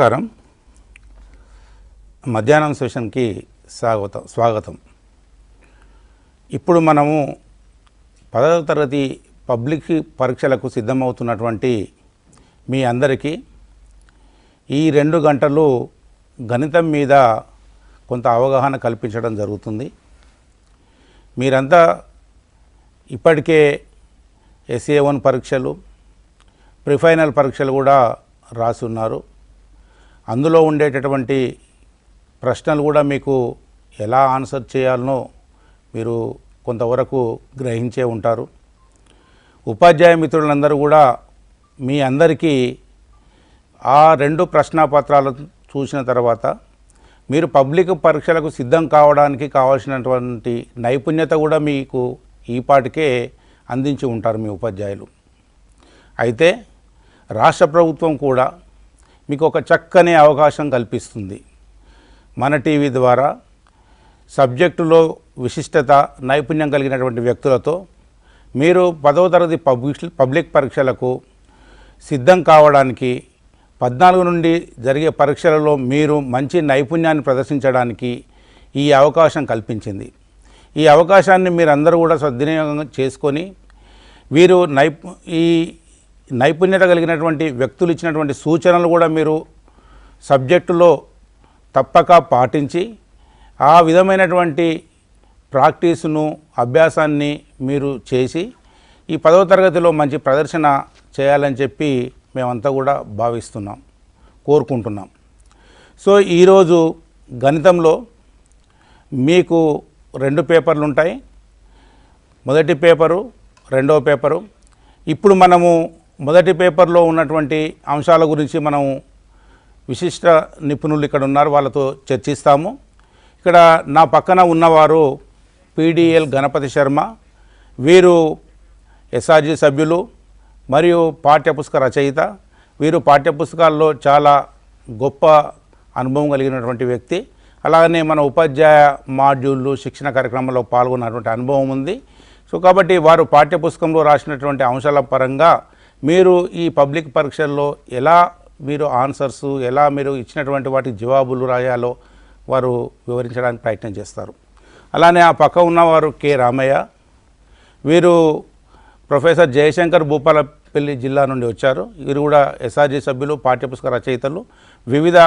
నమస్కారం. మధ్యాహ్నం సెషన్కి స్వాగతం. ఇప్పుడు మనము 10వ తరగతి పబ్లిక్ పరీక్షలకు సిద్ధమవుతున్నటువంటి మీ అందరికీ ఈ 2 గంటలు గణితం మీద కొంత అవగాహన కల్పించడం జరుగుతుంది. మీరంతా ఇప్పటికే SA1 పరీక్షలు, ప్రిఫైనల్ పరీక్షలు కూడా రాసి ఉన్నారు. అందులో ఉండేటటువంటి ప్రశ్నలు కూడా మీకు ఎలా ఆన్సర్ చేయాలనో మీరు కొంతవరకు గ్రహించే ఉంటారు. ఉపాధ్యాయ మిత్రులందరూ కూడా మీ అందరికీ ఆ 2 ప్రశ్నాపత్రాలు చూసిన తర్వాత మీరు పబ్లిక్ పరీక్షలకు సిద్ధం కావడానికి కావాల్సినటువంటి నైపుణ్యత కూడా మీకు ఈపాటికే అందించి ఉంటారు మీ ఉపాధ్యాయులు. అయితే రాష్ట్ర ప్రభుత్వం కూడా మీకు ఒక చక్కని అవకాశం కల్పిస్తుంది. మన టీవీ ద్వారా సబ్జెక్టులో విశిష్టత, నైపుణ్యం కలిగినటువంటి వ్యక్తులతో మీరు 10వ తరగతి పబ్లిక్ పరీక్షలకు సిద్ధం కావడానికి 14 నుండి జరిగే పరీక్షలలో మీరు మంచి నైపుణ్యాన్ని ప్రదర్శించడానికి ఈ అవకాశం కల్పించింది. ఈ అవకాశాన్ని మీరందరూ కూడా సద్వినియోగం చేసుకొని వీరు ఈ నైపుణ్యత కలిగినటువంటి వ్యక్తులు ఇచ్చినటువంటి సూచనలు కూడా మీరు సబ్జెక్టులో తప్పక పాటించి ఆ విధమైనటువంటి ప్రాక్టీసును, అభ్యాసాన్ని మీరు చేసి ఈ 10వ తరగతిలో మంచి ప్రదర్శన చేయాలని చెప్పి మేమంతా కూడా కోరుకుంటున్నాం. సో ఈరోజు గణితంలో మీకు 2 పేపర్లు ఉంటాయి. మొదటి పేపరు, రెండవ పేపరు. ఇప్పుడు మనము మొదటి పేపర్లో ఉన్నటువంటి అంశాల గురించి మనం విశిష్ట నిపుణులు ఇక్కడ ఉన్నారు, వాళ్ళతో చర్చిస్తాము. ఇక్కడ నా పక్కన ఉన్నవారు PDL గణపతి శర్మ. వీరు SRG సభ్యులు మరియు పాఠ్యపుస్తక రచయిత. వీరు పాఠ్యపుస్తకాల్లో చాలా గొప్ప అనుభవం కలిగినటువంటి వ్యక్తి. అలాగనే మన ఉపాధ్యాయ మాడ్యూళ్ళు, శిక్షణ కార్యక్రమంలో పాల్గొన్నటువంటి అనుభవం ఉంది. సో కాబట్టి వారు పాఠ్యపుస్తకంలో రాసినటువంటి అంశాల పరంగా మీరు ఈ పబ్లిక్ పరీక్షల్లో ఎలా మీరు ఆన్సర్సు, ఎలా మీరు ఇచ్చినటువంటి వాటికి జవాబులు రాయాలో వారు వివరించడానికి ప్రయత్నం చేస్తారు. అలానే ఆ పక్క ఉన్నవారు K. రామయ్య. వీరు ప్రొఫెసర్ జయశంకర్ భూపాలపల్లి జిల్లా నుండి వచ్చారు. వీరు కూడా SRG సభ్యులు, పాఠ్యపుస్తక రచయితలు. వివిధ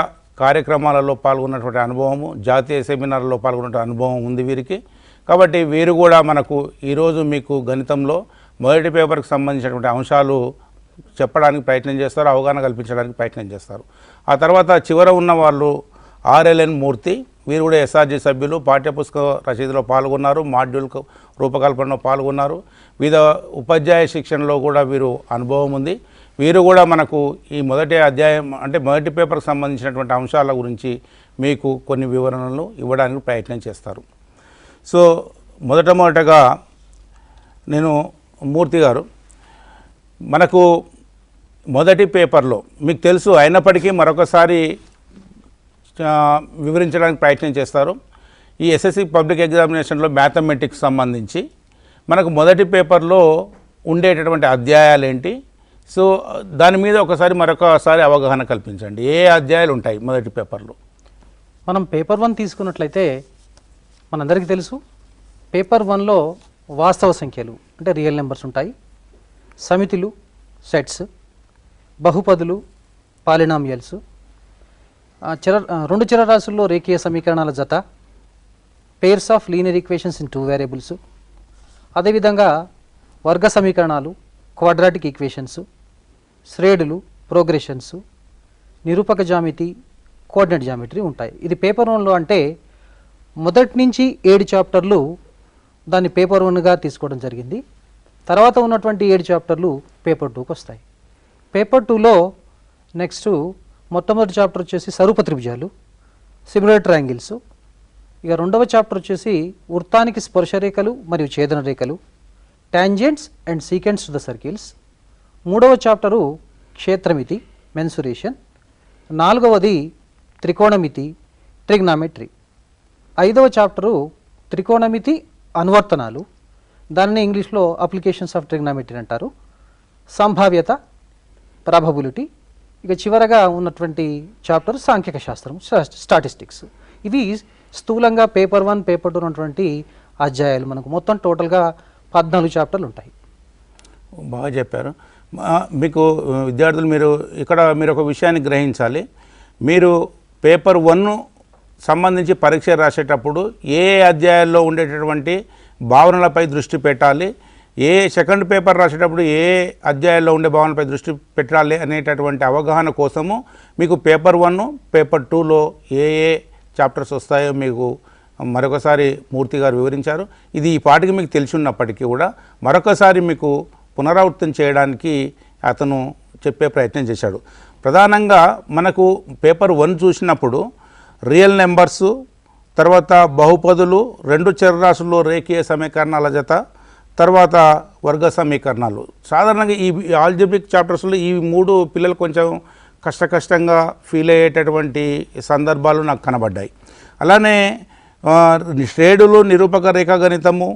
కార్యక్రమాలలో పాల్గొన్నటువంటి అనుభవము, జాతీయ సెమినార్లో పాల్గొన్నటువంటి అనుభవం ఉంది వీరికి. కాబట్టి వీరు కూడా మనకు ఈరోజు మీకు గణితంలో మొదటి పేపర్కి సంబంధించినటువంటి అంశాలు చెప్పడానికి ప్రయత్నం చేస్తారు, అవగాహన కల్పించడానికి ప్రయత్నం చేస్తారు. ఆ తర్వాత చివర ఉన్న వాళ్ళు RLN మూర్తి. వీరు కూడా SRG సభ్యులు, పాఠ్యపుస్తక రచయితలో పాల్గొన్నారు, మాడ్యూల్ రూపకల్పనలో పాల్గొన్నారు. వివిధ ఉపాధ్యాయ శిక్షణలో కూడా వీరు అనుభవం ఉంది. వీరు కూడా మనకు ఈ మొదటి అధ్యాయం అంటే మొదటి పేపర్కి సంబంధించినటువంటి అంశాల గురించి మీకు కొన్ని వివరణలు ఇవ్వడానికి ప్రయత్నం చేస్తారు. సో మొదటగా నేను మూర్తి గారు, మనకు మొదటి పేపర్లో మీకు తెలుసు అయినప్పటికీ మరొకసారి వివరించడానికి ప్రయత్నం చేస్తారు. ఈ SSC పబ్లిక్ ఎగ్జామినేషన్లో మ్యాథమెటిక్స్ సంబంధించి మనకు మొదటి పేపర్లో ఉండేటటువంటి అధ్యాయాలు ఏంటి, సో దాని మీద మరొకసారి అవగాహన కల్పించండి. ఏ అధ్యాయాలు ఉంటాయి మొదటి పేపర్లో? మనం పేపర్ 1 తీసుకున్నట్లయితే మనందరికీ తెలుసు, పేపర్ 1లో వాస్తవ సంఖ్యలు అంటే రియల్ నెంబర్స్ ఉంటాయి, సమితులు సెట్స్, బహుపదులు పాలినామియల్స్, 2 చరరాశుల్లో రేఖీయ సమీకరణాల జత, pairs of linear equations in 2 variables, అదేవిధంగా వర్గ సమీకరణాలు, క్వాడ్రాటిక్ ఈక్వేషన్స్, శ్రేణులు, ప్రోగ్రెషన్స్, నిరూపక జామితి, కోఆర్డినేట్ జామెట్రీ ఉంటాయి. ఇది పేపర్ 1లో అంటే మొదటి నుంచి 7 చాప్టర్లు దాన్ని పేపర్ 1గా తీసుకోవడం జరిగింది. తర్వాత ఉన్నటువంటి 7 చాప్టర్లు పేపర్ 2కి వస్తాయి. పేపర్ 2లో నెక్స్ట్ మొట్టమొదటి చాప్టర్ వచ్చేసి స్వరూప త్రిభుజాలు, సిమిలర్ ట్రయాంగిల్స్. ఇక రెండవ చాప్టర్ వచ్చేసి వృత్తానికి స్పర్శరేఖలు మరియు ఛేదన రేఖలు, tangents and secants to the circles. మూడవ చాప్టరు క్షేత్రమితి, మెన్సురేషన్. 4వది త్రికోణమితి, ట్రిగ్నామెట్రీ. 5వ చాప్టరు త్రికోణమితి అనువర్తనాలు, దానిని ఇంగ్లీష్లో అప్లికేషన్స్ ఆఫ్ ట్రిగ్నామెట్రీ అంటారు. సంభావ్యత, ప్రాబబిలిటీ. ఇక చివరగా ఉన్నటువంటి చాప్టర్ సాంఖ్యక శాస్త్రం, స్టాటిస్టిక్స్. ఇవి స్థూలంగా పేపర్ 1 పేపర్ 2 ఉన్నటువంటి అధ్యాయాలు. మనకు మొత్తం టోటల్గా 14 చాప్టర్లు ఉంటాయి. బాగా చెప్పారు. మీకు విద్యార్థులు మీరు ఒక విషయాన్ని గ్రహించాలి. మీరు పేపర్ 1 సంబంధించి పరీక్ష రాసేటప్పుడు ఏ అధ్యాయాల్లో ఉండేటటువంటి భావనలపై దృష్టి పెట్టాలి, సెకండ్ పేపర్ రాసేటప్పుడు ఏ అధ్యాయాల్లో ఉండే భావనలపై దృష్టి పెట్టాలి అనేటటువంటి అవగాహన కోసము మీకు పేపర్ 1 పేపర్ 2లో ఏ చాప్టర్స్ వస్తాయో మీకు మరొకసారి మూర్తి గారు వివరించారు. ఇది ఈ పాటికి మీకు తెలిసి ఉన్నప్పటికీ కూడా మరొకసారి మీకు పునరావృతం చేయడానికి అతను చెప్పే ప్రయత్నం చేశాడు. ప్రధానంగా మనకు పేపర్ 1 చూసినప్పుడు రియల్ నెంబర్సు, తర్వాత బహుపదులు, 2 చరరాశుల్లో రేఖీయ సమీకరణాల జత, తర్వాత వర్గ సమీకరణాలు. సాధారణంగా ఈ ఆల్జీబ్రిక్ చాప్టర్స్లో ఈ 3 పిల్లలు కొంచెం కష్టంగా ఫీల్ అయ్యేటటువంటి సందర్భాలు నాకు కనబడ్డాయి. అలానే శ్రేణులు, నిరూపక రేఖాగణితము,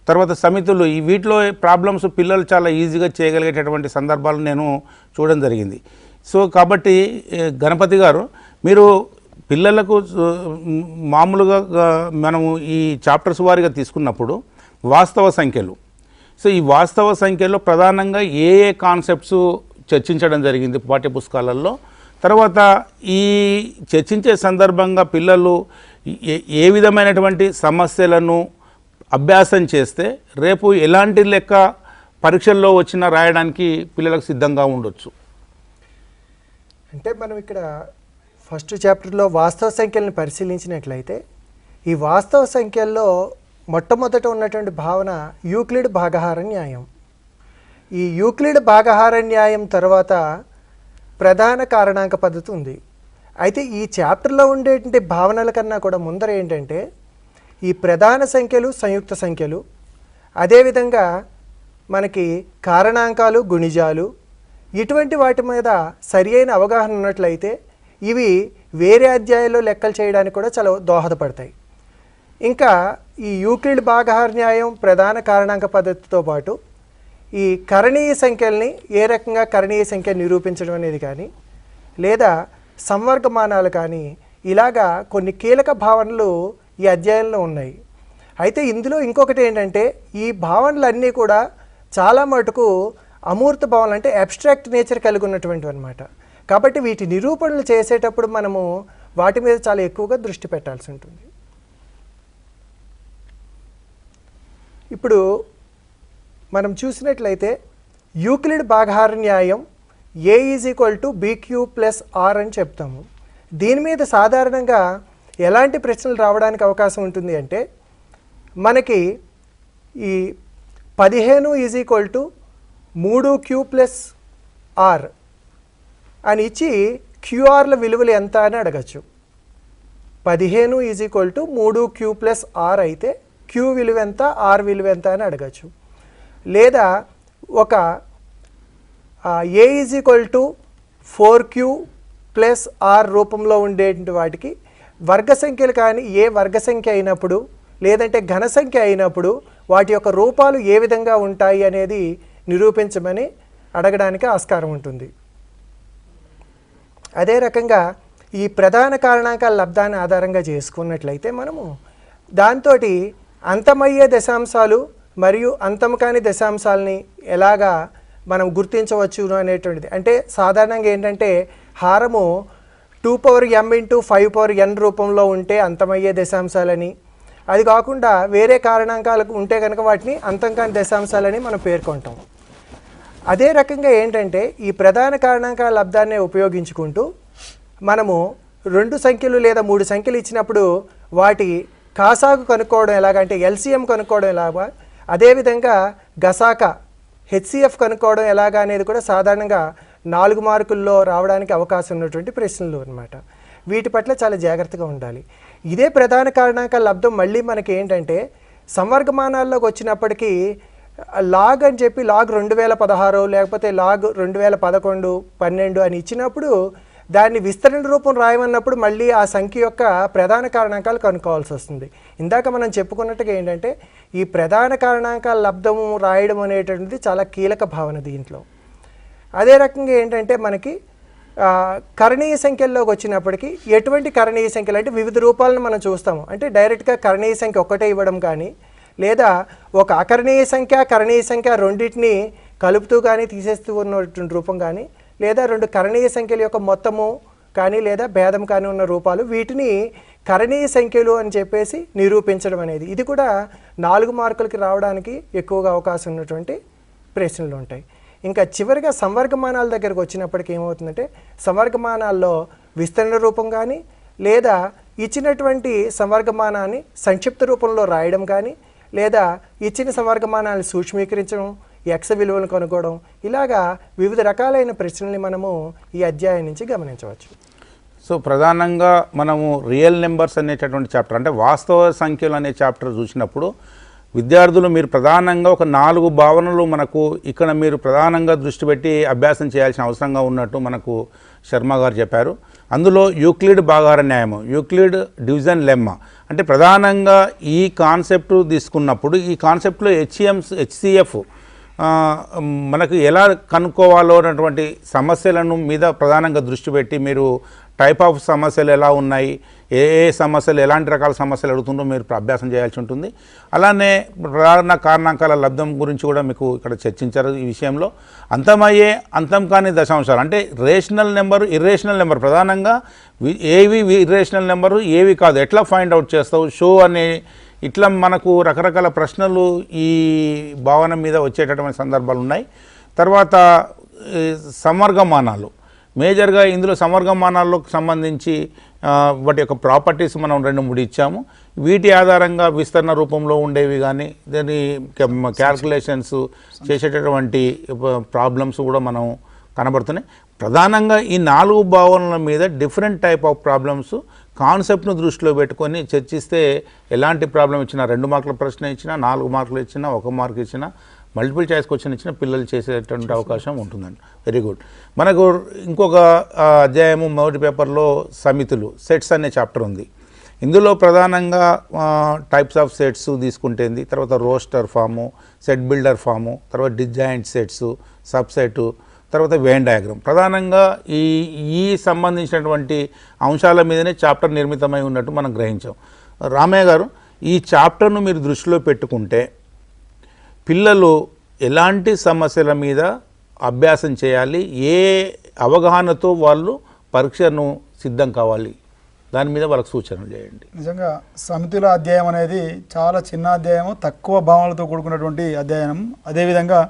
తర్వాత సమితులు, వీటిలో ప్రాబ్లమ్స్ పిల్లలు చాలా ఈజీగా చేయగలిగేటటువంటి సందర్భాలు నేను చూడడం జరిగింది. సో కాబట్టి గణపతి గారు, మీరు పిల్లలకు మామూలుగా మనము ఈ చాప్టర్స్ వారీగా తీసుకున్నప్పుడు వాస్తవ సంఖ్యలు, సో ఈ వాస్తవ సంఖ్యలో ప్రధానంగా ఏ కాన్సెప్ట్స్ చర్చించడం జరిగింది పాఠ్యపుస్తకాలలో, తర్వాత ఈ చర్చించే సందర్భంగా పిల్లలు ఏ విధమైనటువంటి సమస్యలను అభ్యాసం చేస్తే రేపు ఎలాంటి లెక్క పరీక్షల్లో వచ్చినా రాయడానికి పిల్లలకు సిద్ధంగా ఉండొచ్చు? అంటే మనం ఇక్కడ ఫస్ట్ చాప్టర్లో వాస్తవ సంఖ్యలను పరిశీలించినట్లయితే ఈ వాస్తవ సంఖ్యల్లో మొట్టమొదట ఉన్నటువంటి భావన యూక్లిడ్ భాగహార న్యాయం. ఈ యూక్లిడ్ భాగహార న్యాయం తర్వాత ప్రధాన కారణాంక పద్ధతి ఉంది. అయితే ఈ చాప్టర్లో ఉండేటువంటి భావనల కన్నా కూడా ముందర ఏంటంటే ఈ ప్రధాన సంఖ్యలు, సంయుక్త సంఖ్యలు, అదేవిధంగా మనకి కారణాంకాలు, గుణిజాలు, ఇటువంటి వాటి మీద సరి అయిన అవగాహన ఉన్నట్లయితే ఇవి వేరే అధ్యాయాల్లో లెక్కలు చేయడానికి కూడా చాలా దోహదపడతాయి. ఇంకా ఈ యూక్లిడ్ భాగహార న్యాయం ప్రధాన కారణాంక పద్ధతితో పాటు ఈ కరణీయ సంఖ్యల్ని ఏ రకంగా కరణీయ సంఖ్య నిరూపించడం అనేది కానీ, లేదా సంవర్గమానాలు కానీ, ఇలాగా కొన్ని కీలక భావనలు ఈ అధ్యాయంలో ఉన్నాయి. అయితే ఇందులో ఇంకొకటి ఏంటంటే ఈ భావనలన్నీ కూడా చాలా మటుకు అమూర్త భావనలు, అంటే అబ్స్ట్రాక్ట్ నేచర్ కలిగి ఉన్నటువంటివి అన్నమాట. కాబట్టి వీటి నిరూపణలు చేసేటప్పుడు మనము వాటి మీద చాలా ఎక్కువగా దృష్టి పెట్టాల్సి ఉంటుంది. ఇప్పుడు మనం చూసినట్లయితే యూక్లిడ్ భాగహార న్యాయం A = BQ + R అని చెప్తాము. దీని మీద సాధారణంగా ఎలాంటి ప్రశ్నలు రావడానికి అవకాశం ఉంటుంది అంటే, మనకి ఈ 15 = 3Q + R అని ఇచ్చి QRల విలువలు ఎంత అని అడగచ్చు. 15 = 3Q + R అయితే Q విలువ ఎంత, R విలువ ఎంత అని అడగచ్చు. లేదా ఒక A = 4Q + R రూపంలో ఉండేటువంటి వాటికి వర్గ సంఖ్యలు కానీ ఏ వర్గ సంఖ్య అయినప్పుడు లేదంటే ఘన సంఖ్య అయినప్పుడు వాటి యొక్క రూపాలు ఏ విధంగా ఉంటాయి అనేది నిరూపించమని అడగడానికి ఆస్కారం ఉంటుంది. అదే రకంగా ఈ ప్రధాన కారణాంకాల లబ్ధాన్ని ఆధారంగా చేసుకున్నట్లయితే మనము దాంతో అంతమయ్యే దశాంశాలు మరియు అంతం కాని దశాంశాలని ఎలాగా మనం గుర్తించవచ్చు అనేటువంటిది. అంటే సాధారణంగా ఏంటంటే హారము 2m × 5n రూపంలో ఉంటే అంతమయ్యే దశాంశాలని, అది కాకుండా వేరే కారణాంకాలకు ఉంటే కనుక వాటిని అంతం కాని దశాంశాలని మనం పేర్కొంటాం. అదే రకంగా ఏంటంటే ఈ ప్రధాన కారణాంకాల లబ్ధాన్ని ఉపయోగించుకుంటూ మనము 2 సంఖ్యలు లేదా 3 సంఖ్యలు ఇచ్చినప్పుడు వాటి కాసాగు కనుక్కోవడం ఎలాగంటే LCM కనుక్కోవడం ఎలాగా, అదేవిధంగా గసాక HCF కనుక్కోవడం ఎలాగా అనేది కూడా సాధారణంగా 4 మార్కుల్లో రావడానికి అవకాశం ఉన్నటువంటి ప్రశ్నలు అన్నమాట. వీటి పట్ల చాలా జాగ్రత్తగా ఉండాలి. ఇదే ప్రధాన కారణాంకాల లబ్ధం మళ్ళీ మనకి ఏంటంటే సంవర్గమానాల్లోకి వచ్చినప్పటికీ లాగ్ అని చెప్పి లాగ్ 2016 లేకపోతే లాగ్ 2011, 12 అని ఇచ్చినప్పుడు దాన్ని విస్తరణ రూపం రాయమన్నప్పుడు మళ్ళీ ఆ సంఖ్య యొక్క ప్రధాన కారణాంకాలు కనుక్కోవాల్సి వస్తుంది. ఇందాక మనం చెప్పుకున్నట్టుగా ఏంటంటే ఈ ప్రధాన కారణాంకాల లబ్ధము రాయడం అనేటువంటిది చాలా కీలక భావన దీంట్లో. అదే రకంగా ఏంటంటే మనకి కరణీయ సంఖ్యల్లోకి వచ్చినప్పటికీ ఎటువంటి కరణీయ సంఖ్యలు అంటే వివిధ రూపాలను మనం చూస్తాము. అంటే డైరెక్ట్గా కరణీయ సంఖ్య ఒకటే ఇవ్వడం కానీ, లేదా ఒక అకరణీయ సంఖ్య కరణీయ సంఖ్య రెండింటిని కలుపుతూ కానీ తీసేస్తూ ఉన్నటువంటి రూపం కానీ, లేదా రెండు కరణీయ సంఖ్యల యొక్క మొత్తము కానీ లేదా భేదం కానీ ఉన్న రూపాలు, వీటిని కరణీయ సంఖ్యలు అని చెప్పేసి నిరూపించడం అనేది, ఇది కూడా 4 మార్కులకి రావడానికి ఎక్కువగా అవకాశం ఉన్నటువంటి ప్రశ్నలు ఉంటాయి. ఇంకా చివరిగా సంవర్గమానాల దగ్గరకు వచ్చినప్పటికీ ఏమవుతుందంటే, సంవర్గమానాల్లో విస్తరణ రూపం కానీ లేదా ఇచ్చినటువంటి సంవర్గమానాన్ని సంక్షిప్త రూపంలో రాయడం కానీ, లేదా ఇచ్చిన సంవర్గమానాన్ని సూక్ష్మీకరించడం, ఎక్స్ విలువలను కనుక్కోవడం, ఇలాగా వివిధ రకాలైన ప్రశ్నల్ని మనము ఈ అధ్యాయం నుంచి గమనించవచ్చు. సో ప్రధానంగా మనము రియల్ నెంబర్స్ అనేటటువంటి చాప్టర్, అంటే వాస్తవ సంఖ్యలు అనే చాప్టర్ చూసినప్పుడు విద్యార్థులు మీరు ప్రధానంగా ఒక 4 భావనలు మనకు ఇక్కడ మీరు ప్రధానంగా దృష్టి పెట్టి అభ్యాసం చేయాల్సిన అవసరంగా ఉన్నట్టు మనకు శర్మ గారు చెప్పారు. అందులో యూక్లిడ్ భాగాహార న్యాయము, యూక్లిడ్ డివిజన్ లెమ్మా, అంటే ప్రధానంగా ఈ కాన్సెప్ట్ తీసుకున్నప్పుడు ఈ కాన్సెప్ట్లో హెచ్సిఎఫ్ మనకు ఎలా కనుక్కోవాలో అన్నటువంటి సమస్యలను మీద ప్రధానంగా దృష్టి పెట్టి మీరు టైప్ ఆఫ్ సమస్యలు ఎలా ఉన్నాయి, ఏ సమస్యలు ఎలాంటి రకాల సమస్యలు అడుగుతుందో మీరు అభ్యాసం చేయాల్సి ఉంటుంది. అలానే ప్రధాన కారణాంకాల లబ్ధం గురించి కూడా మీకు ఇక్కడ చర్చించారు. ఈ విషయంలో అంతం కాని దశాంశాలు, అంటే రేషనల్ నెంబరు ఇర్రేషనల్ నెంబర్, ప్రధానంగా ఏవి ఇర్రేషనల్ నెంబరు ఏవి కాదు ఎట్లా ఫైండ్ అవుట్ చేస్తావు, షో అనే ఇట్లా మనకు రకరకాల ప్రశ్నలు ఈ భావన మీద వచ్చేటటువంటి సందర్భాలు ఉన్నాయి. తర్వాత సమవర్గమానాలు, మేజర్గా ఇందులో సమవర్గమానాలకు సంబంధించి వాటి యొక్క ప్రాపర్టీస్ మనం 2-3 ఇచ్చాము. వీటి ఆధారంగా విస్తరణ రూపంలో ఉండేవి కానీ దాని క్యాల్కులేషన్స్ చేసేటటువంటి ప్రాబ్లమ్స్ కూడా మనం కనబడుతున్నాయి. ప్రధానంగా ఈ 4 భావనల మీద డిఫరెంట్ టైప్ ఆఫ్ ప్రాబ్లమ్స్ కాన్సెప్ట్ను దృష్టిలో పెట్టుకొని చర్చిస్తే ఎలాంటి ప్రాబ్లం ఇచ్చినా 2 మార్కుల ప్రశ్న ఇచ్చినా 4 మార్కులు ఇచ్చినా 1 మార్కు ఇచ్చినా మల్టిపుల్ చాయిస్ క్వశ్చన్ ఇచ్చిన పిల్లలు చేసేటువంటి అవకాశం ఉంటుందండి. Very good. మనకు ఇంకొక అధ్యాయము మొదటి పేపర్లో సమితులు, సెట్స్ అనే చాప్టర్ ఉంది. ఇందులో ప్రధానంగా టైప్స్ ఆఫ్ సెట్స్ తీసుకుంటేంది, తర్వాత roster form, set builder form, తర్వాత డిజాయింట్ సెట్స్, సబ్సెట్, తర్వాత వెన్ డయాగ్రామ్, ప్రధానంగా ఈ సంబంధించినటువంటి అంశాల మీదనే చాప్టర్ నిర్మితమై ఉన్నట్టు మనం గ్రహించాం. రామయ్య గారు, ఈ చాప్టర్ను మీరు దృష్టిలో పెట్టుకుంటే పిల్లలు ఎలాంటి సమస్యల మీద అభ్యాసం చేయాలి, ఏ అవగాహనతో వాళ్ళు పరీక్షను సిద్ధం కావాలి, దాని మీద వాళ్ళకి సూచనలు చేయండి. నిజంగా సమితుల అధ్యాయం అనేది చాలా చిన్న అధ్యాయము, తక్కువ భావనలతో కూడుకున్నటువంటి అధ్యయనం. అదేవిధంగా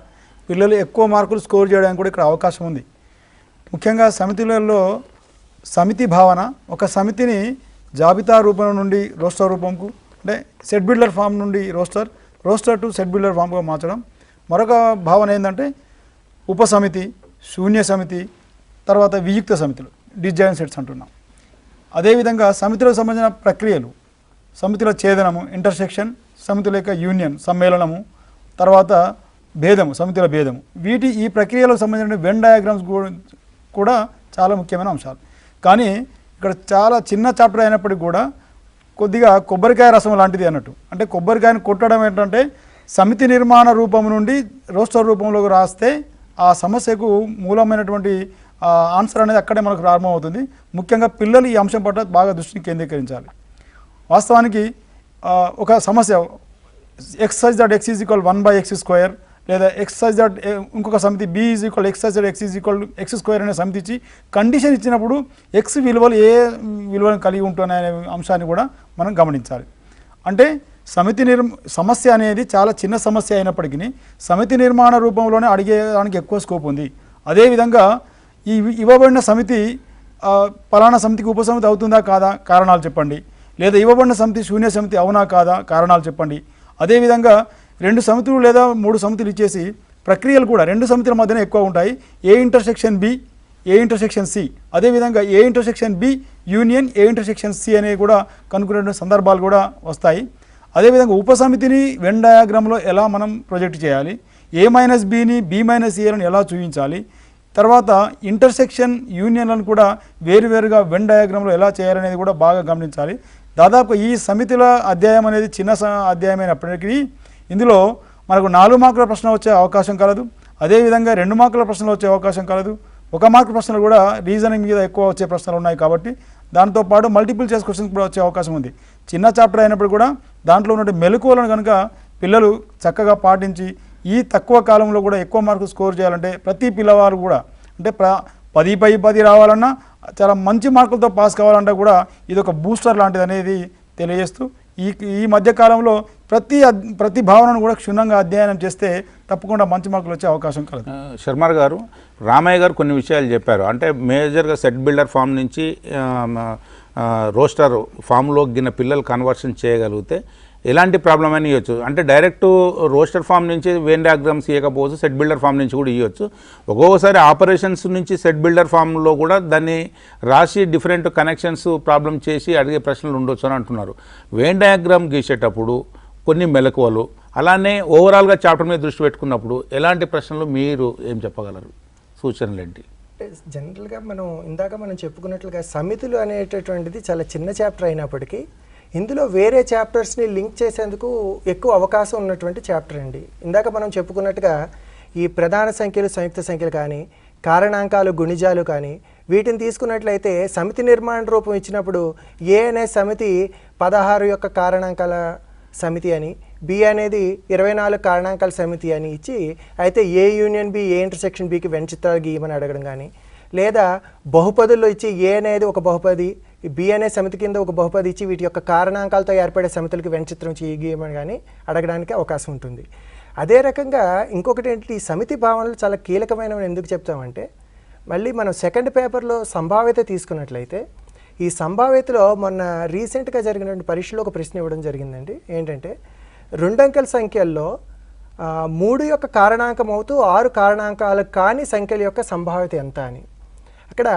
పిల్లలు ఎక్కువ మార్కులు స్కోర్ చేయడానికి కూడా ఇక్కడ అవకాశం ఉంది. ముఖ్యంగా సమితులలో సమితి భావన, ఒక సమితిని జాబితా రూపం నుండి రోస్టర్ రూపంకు, అంటే సెట్ బిల్డర్ ఫామ్ నుండి రోస్టర్ టు సెట్ బిల్డర్ ఫామ్గా మార్చడం. మరొక భావన ఏంటంటే ఉపసమితి, శూన్య సమితి, తర్వాత వియుక్త సమితులు, డిజాయిన్ సెట్స్ అంటున్నాం. అదేవిధంగా సమితులకు సంబంధించిన ప్రక్రియలు, సమితుల ఛేదనము, ఇంటర్సెక్షన్, సమితుల యొక్క యూనియన్, సమ్మేళనము, తర్వాత భేదము, సమితుల భేదము, ఈ ప్రక్రియలకు సంబంధించిన వెన్ డయాగ్రామ్స్ కూడా చాలా ముఖ్యమైన అంశాలు. కానీ ఇక్కడ చాలా చిన్న చాప్టర్ అయినప్పటికీ కూడా కొద్దిగా కొబ్బరికాయ రసం లాంటిది అన్నట్టు. అంటే కొబ్బరికాయను కొట్టడం ఏంటంటే సమితి నిర్మాణ రూపం నుండి రోస్టర్ రూపంలోకి రాస్తే ఆ సమస్యకు మూలమైనటువంటి ఆన్సర్ అనేది అక్కడే మనకు ప్రారంభమవుతుంది. ముఖ్యంగా పిల్లలు ఈ అంశం పట్ల బాగా దృష్టిని కేంద్రీకరించాలి. వాస్తవానికి ఒక సమస్య x(x)(1/x²) లేదా x(z) ఇంకొక సమితి b(x(x)(x²) అనే సమితి ఇచ్చి కండిషన్ ఇచ్చినప్పుడు x విలువలు ఏ విలువలను కలిగి ఉంటున్నాయనే అంశాన్ని కూడా మనం గమనించాలి. అంటే సమస్య అనేది చాలా చిన్న సమస్య అయినప్పటికీ సమితి నిర్మాణ రూపంలోనే అడిగేదానికి ఎక్కువ స్కోప్ ఉంది. అదేవిధంగా ఇవ్వబడిన సమితి పలానా సమితికి ఉపసమితి అవుతుందా కాదా, కారణాలు చెప్పండి. లేదా ఇవ్వబడిన సమితి శూన్య సమితి అవునా కాదా, కారణాలు చెప్పండి. అదేవిధంగా 2 సమితులు లేదా 3 సమితులు ఇచ్చేసి ప్రక్రియలు కూడా 2 సమితుల మధ్యనే ఎక్కువ ఉంటాయి. A intersection B, A intersection C, అదేవిధంగా A intersection B union A intersection C అనేవి కూడా కనుక్కునే సందర్భాలు కూడా వస్తాయి. అదేవిధంగా ఉపసమితిని వెన్ డయాగ్రామ్లో ఎలా మనం ప్రొజెక్ట్ చేయాలి, a-bని b-aలను ఎలా చూపించాలి, తర్వాత ఇంటర్సెక్షన్ యూనియన్లను కూడా వేరువేరుగా వెన్ డయాగ్రామ్లో ఎలా చేయాలనేది కూడా బాగా గమనించాలి. దాదాపు ఈ సమితుల అధ్యాయం అనేది చిన్న అధ్యాయమైనప్పటికీ ఇందులో మనకు 4 మార్కుల ప్రశ్న వచ్చే అవకాశం కలదు. అదేవిధంగా 2 మార్కుల ప్రశ్నలు వచ్చే అవకాశం కలదు. ఒక మార్క్ ప్రశ్నలు కూడా రీజనింగ్ మీద ఎక్కువ వచ్చే ప్రశ్నలు ఉన్నాయి కాబట్టి దాంతోపాటు మల్టిపుల్ చాయిస్ క్వశ్చన్స్ కూడా వచ్చే అవకాశం ఉంది. చిన్న చాప్టర్ అయినప్పుడు కూడా దాంట్లో ఉన్న మెలకువలను కనుక పిల్లలు చక్కగా పాటించి ఈ తక్కువ కాలంలో కూడా ఎక్కువ మార్కులు స్కోర్ చేయాలంటే ప్రతి పిల్లవారు కూడా అంటే 10/10 రావాలన్నా చాలా మంచి మార్కులతో పాస్ కావాలంటే కూడా ఇది ఒక బూస్టర్ లాంటిది అనేది తెలియజేస్తూ ఈ మధ్య కాలంలో ప్రతి భావనను కూడా క్షుణ్ణంగా అధ్యయనం చేస్తే తప్పకుండా మంచి మార్కులు వచ్చే అవకాశం కలదు. శర్మ గారు, రామయ్య గారు కొన్ని విషయాలు చెప్పారు. అంటే మేజర్గా సెట్ బిల్డర్ ఫామ్ నుంచి రోస్టర్ ఫామ్లో గిన్న పిల్లలు కన్వర్షన్ చేయగలిగితే ఎలాంటి ప్రాబ్లం అయినా ఇవ్వచ్చు. అంటే డైరెక్ట్ రోస్టర్ ఫామ్ నుంచి వెన్ డయాగ్రామ్స్ ఇవ్వకపోవచ్చు, సెట్ బిల్డర్ ఫామ్ నుంచి కూడా ఇవ్వచ్చు. ఒక్కొక్కసారి ఆపరేషన్స్ నుంచి సెట్ బిల్డర్ ఫామ్లో కూడా దాన్ని రాసి డిఫరెంట్ కనెక్షన్స్ ప్రాబ్లం చేసి అడిగే ప్రశ్నలు ఉండొచ్చు అని అంటున్నారు. వెన్ డయాగ్రామ్ గీసేటప్పుడు కొన్ని మెలకువలు, అలానే ఓవరాల్గా చాప్టర్ మీద దృష్టి పెట్టుకున్నప్పుడు ఎలాంటి ప్రశ్నలు మీరు ఏం చెప్పగలరు, సూచనలు ఏంటి? జనరల్గా ఇందాక మనం చెప్పుకున్నట్లుగా సమితులు అనేటటువంటిది చాలా చిన్న చాప్టర్ అయినప్పటికీ ఇందులో వేరే చాప్టర్స్ని లింక్ చేసేందుకు ఎక్కువ అవకాశం ఉన్నటువంటి చాప్టర్ అండి. ఇందాక మనం చెప్పుకున్నట్టుగా ఈ ప్రధాన సంఖ్యలు, సంయుక్త సంఖ్యలు కానీ, కారణాంకాలు, గుణిజాలు కానీ వీటిని తీసుకున్నట్లయితే సమితి నిర్మాణ రూపం ఇచ్చినప్పుడు ఏ అనే సమితి 16 యొక్క కారణాంకాల సమితి అని, బి అనేది 24 కారణాంకాల సమితి అని ఇచ్చి, అయితే A union B, A intersection బికి వెంచిత్రాలు గీయమని అడగడం కానీ, లేదా బహుపదుల్లో ఇచ్చి ఏ అనేది ఒక బహుపది, బి అనే సమితి కింద ఒక బహుపది ఇచ్చి వీటి యొక్క కారణాంకాలతో ఏర్పడే సమితులకి వెంచిత్రం గీయమని కానీ అడగడానికి అవకాశం ఉంటుంది. అదే రకంగా ఇంకొకటి ఏంటి, ఈ సమితి భావనలు చాలా కీలకమైనవి ఎందుకు చెప్తామంటే, మళ్ళీ మనం సెకండ్ పేపర్లో సంభావ్యత తీసుకున్నట్లయితే ఈ సంభావ్యతలో మొన్న రీసెంట్గా జరిగినటువంటి పరీక్షలో ఒక ప్రశ్న ఇవ్వడం జరిగిందండి. ఏంటంటే 2 అంకెల సంఖ్యల్లో 3 యొక్క కారణాంకం అవుతూ 6 కారణాంకాలు కాని సంఖ్యల యొక్క సంభావ్యత ఎంత అని. అక్కడ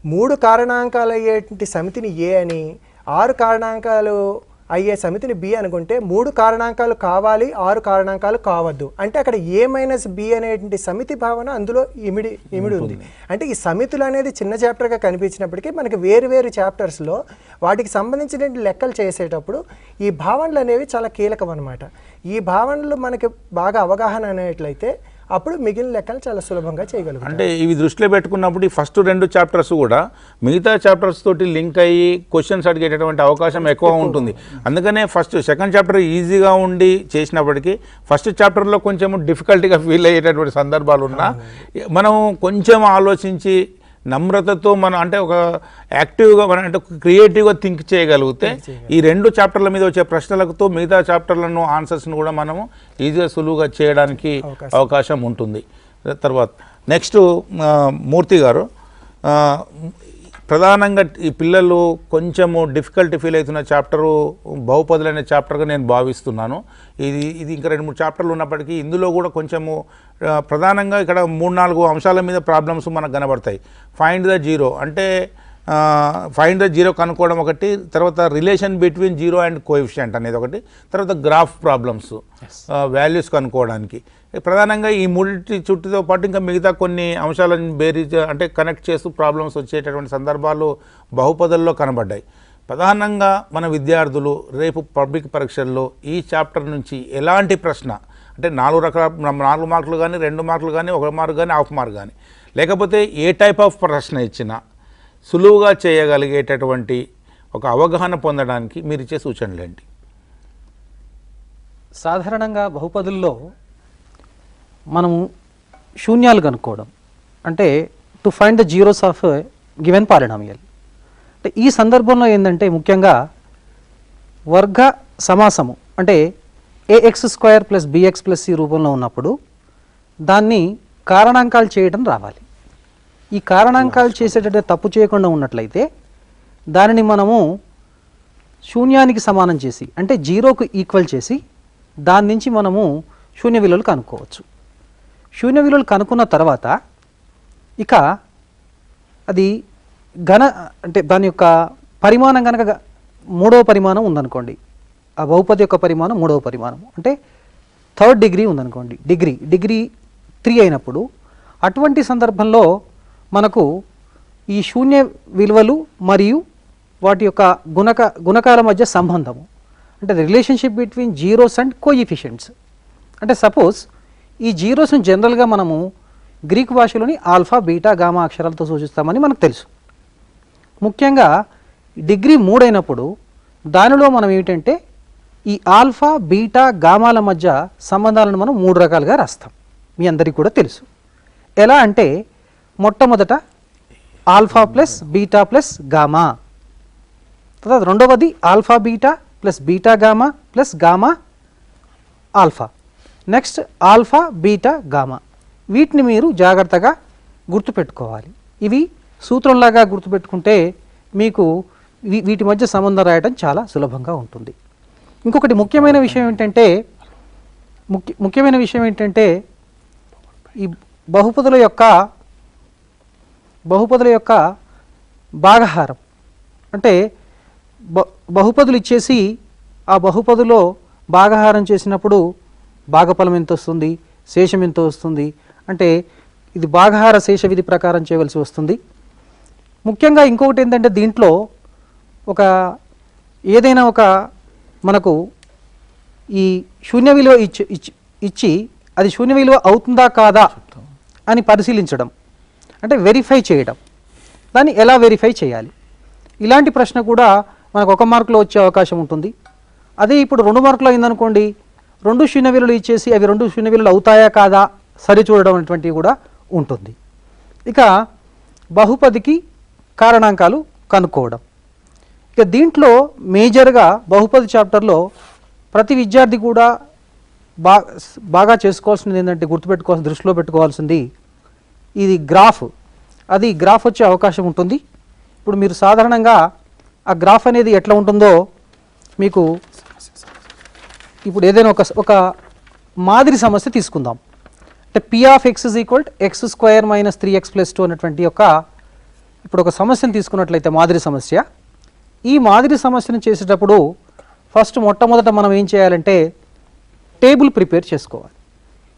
3 కారణాంకాలు అయ్యేటువంటి సమితిని ఏ అని, 6 కారణాంకాలు అయ్యే సమితిని బి అనుకుంటే 3 కారణాంకాలు కావాలి, 6 కారణాంకాలు కావద్దు. అంటే అక్కడ ఏ మైనస్ బి అనేటువంటి సమితి భావన అందులో ఇమిడి ఉంది. అంటే ఈ సమితులు అనేది చిన్న చాప్టర్గా కనిపించినప్పటికీ మనకి వేరు చాప్టర్స్లో వాటికి సంబంధించిన లెక్కలు చేసేటప్పుడు ఈ భావనలు అనేవి చాలా కీలకం అన్నమాట. ఈ భావనలు మనకి బాగా అవగాహన అనేట్లయితే అప్పుడు మిగిలిన లెక్కలు చాలా సులభంగా చేయగలుగుతాం. అంటే ఇవి దృష్టిలో పెట్టుకున్నప్పుడు ఈ ఫస్ట్ 2 చాప్టర్స్ కూడా మిగతా చాప్టర్స్ తోటి లింక్ అయ్యి క్వశ్చన్స్ అడిగేటటువంటి అవకాశం ఎక్కువ ఉంటుంది. అందుకనే సెకండ్ చాప్టర్ ఈజీగా ఉండి చేసినప్పటికీ ఫస్ట్ చాప్టర్లో కొంచెం డిఫికల్టీగా ఫీల్ అయ్యేటటువంటి సందర్భాలు ఉన్నా మనం కొంచెం ఆలోచించి నమ్రతతో మనం అంటే ఒక యాక్టివ్గా మనం అంటే క్రియేటివ్గా థింక్ చేయగలిగితే ఈ 2 చాప్టర్ల మీద వచ్చే ప్రశ్నలతో మిగతా చాప్టర్లను ఆన్సర్స్ను కూడా మనము ఈజీగా సులువుగా చేయడానికి అవకాశం ఉంటుంది. తర్వాత నెక్స్ట్ మూర్తి గారు, ప్రధానంగా ఈ పిల్లలు కొంచెము డిఫికల్టీ ఫీల్ అవుతున్న చాప్టరు బహుపదులైన చాప్టర్గా నేను భావిస్తున్నాను. ఇది ఇంకా 2-3 చాప్టర్లు ఉన్నప్పటికీ ఇందులో కూడా కొంచెము ప్రధానంగా ఇక్కడ 3-4 అంశాల మీద ప్రాబ్లమ్స్ మనకు కనబడతాయి. ఫైండ్ ద జీరో అంటే ఫైండ్ ద జీరో కనుక్కోవడం ఒకటి, తర్వాత relation between zero and coefficient అనేది ఒకటి, తర్వాత గ్రాఫ్ ప్రాబ్లమ్స్ వాల్యూస్ కనుక్కోవడానికి ప్రధానంగా ఈ 3 చుట్టూతో పాటు ఇంకా మిగతా కొన్ని అంశాలను బేరీజ్ అంటే కనెక్ట్ చేస్తూ ప్రాబ్లమ్స్ వచ్చేటటువంటి సందర్భాలు బహుపదుల్లో కనబడ్డాయి. ప్రధానంగా మన విద్యార్థులు రేపు పబ్లిక్ పరీక్షల్లో ఈ చాప్టర్ నుంచి ఎలాంటి ప్రశ్న అంటే 4 మార్కులు కానీ, 2 మార్కులు కానీ, 1 మార్క్ కానీ, హాఫ్ మార్క్ కానీ, లేకపోతే ఏ టైప్ ఆఫ్ ప్రశ్న ఇచ్చినా సులువుగా చేయగలిగేటటువంటి ఒక అవగాహన పొందడానికి మీరు ఇచ్చే సూచనలు ఏంటి? సాధారణంగా బహుపదుల్లో మనము శూన్యాలు కనుక్కోవడం అంటే to find the zeros of given polynomial. అంటే ఈ సందర్భంలో ఏంటంటే ముఖ్యంగా వర్గ సమాసము అంటే ax² + bx + c రూపంలో ఉన్నప్పుడు దాన్ని కారణాంకాలు చేయడం రావాలి. ఈ కారణాంకాలు చేసేటట్టు తప్పు చేయకుండా ఉన్నట్లయితే దానిని మనము శూన్యానికి సమానం చేసి అంటే జీరోకు ఈక్వల్ చేసి దాని నుంచి మనము శూన్య విలువలు కనుక్కోవచ్చు. శూన్య విలువలు కనుక్కున్న తర్వాత ఇక అది అంటే దాని యొక్క పరిమాణం కనుక 3వ పరిమాణం ఉందనుకోండి, ఆ బహుపది యొక్క పరిమాణం 3వ పరిమాణం అంటే 3rd డిగ్రీ ఉందనుకోండి, డిగ్రీ 3 అయినప్పుడు అటువంటి సందర్భంలో మనకు ఈ శూన్య విలువలు మరియు వాటి యొక్క గుణకాల మధ్య సంబంధము అంటే relationship between zeros and coefficients. అంటే సపోజ్ ఈ జీరోస్ని జనరల్గా మనము గ్రీక్ భాషలోని ఆల్ఫా బీటా గామా అక్షరాలతో సూచిస్తామని మనకు తెలుసు. ముఖ్యంగా డిగ్రీ 3 అయినప్పుడు దానిలో మనం ఏమిటంటే ఈ ఆల్ఫా బీటా గామాల మధ్య సంబంధాలను మనం 3 రకాలుగా రాస్తాం. మీ అందరికీ కూడా తెలుసు. ఎలా అంటే మొట్టమొదట alpha plus beta plus gamma, తర్వాత రెండవది alpha beta plus beta gamma plus gamma alpha, next alpha beta gamma. వీటిని మీరు జాగ్రత్తగా గుర్తుపెట్టుకోవాలి. ఇవి సూత్రంలాగా గుర్తుపెట్టుకుంటే మీకు వీటి మధ్య సంబంధం రాయడం చాలా సులభంగా ఉంటుంది. ఇంకొకటి ముఖ్యమైన విషయం ఏంటంటే ఈ బహుపదుల యొక్క భాగహారం అంటే బహుపదులు ఇచ్చేసి ఆ బహుపదులో భాగహారం చేసినప్పుడు భాగఫలం ఎంత వస్తుంది, శేషం ఎంత వస్తుంది అంటే ఇది భాగహార శేష విధి ప్రకారం చేయవలసి వస్తుంది. ముఖ్యంగా ఇంకొకటి ఏంటంటే దీంట్లో ఏదైనా మనకు ఈ శూన్య విలువ ఇచ్చి అది శూన్య విలువ అవుతుందా కాదా అని పరిశీలించడం అంటే వెరిఫై చేయడం. దాన్ని ఎలా వెరిఫై చేయాలి, ఇలాంటి ప్రశ్న కూడా మనకు 1 మార్కులో వచ్చే అవకాశం ఉంటుంది. అదే ఇప్పుడు 2 మార్కులు అయిందనుకోండి, 2 శూన్య విలువలు ఇచ్చేసి అవి 2 శూన్య విలువలు అవుతాయా కాదా సరిచూడడం అనేటువంటివి కూడా ఉంటుంది. ఇక బహుపదికి కారణాంకాలు కనుక్కోవడం. ఇక దీంట్లో మేజర్గా బహుపది చాప్టర్లో ప్రతి విద్యార్థి కూడా బాగా చేసుకోవాల్సింది ఏంటంటే గుర్తుపెట్టుకోవాల్సిన దృష్టిలో పెట్టుకోవాల్సింది ఇది గ్రాఫ్. అది గ్రాఫ్ వచ్చే అవకాశం ఉంటుంది. ఇప్పుడు మీరు సాధారణంగా ఆ గ్రాఫ్ అనేది ఎట్లా ఉంటుందో మీకు ఇప్పుడు ఏదైనా ఒక మాదిరి సమస్య తీసుకుందాం. అంటే P of x = x² - 3x + 2 అనేటువంటి ఇప్పుడు ఒక సమస్యను తీసుకున్నట్లయితే మాదిరి సమస్య, ఈ మాదిరి సమస్యను చేసేటప్పుడు మొట్టమొదట మనం ఏం చేయాలంటే టేబుల్ ప్రిపేర్ చేసుకోవాలి.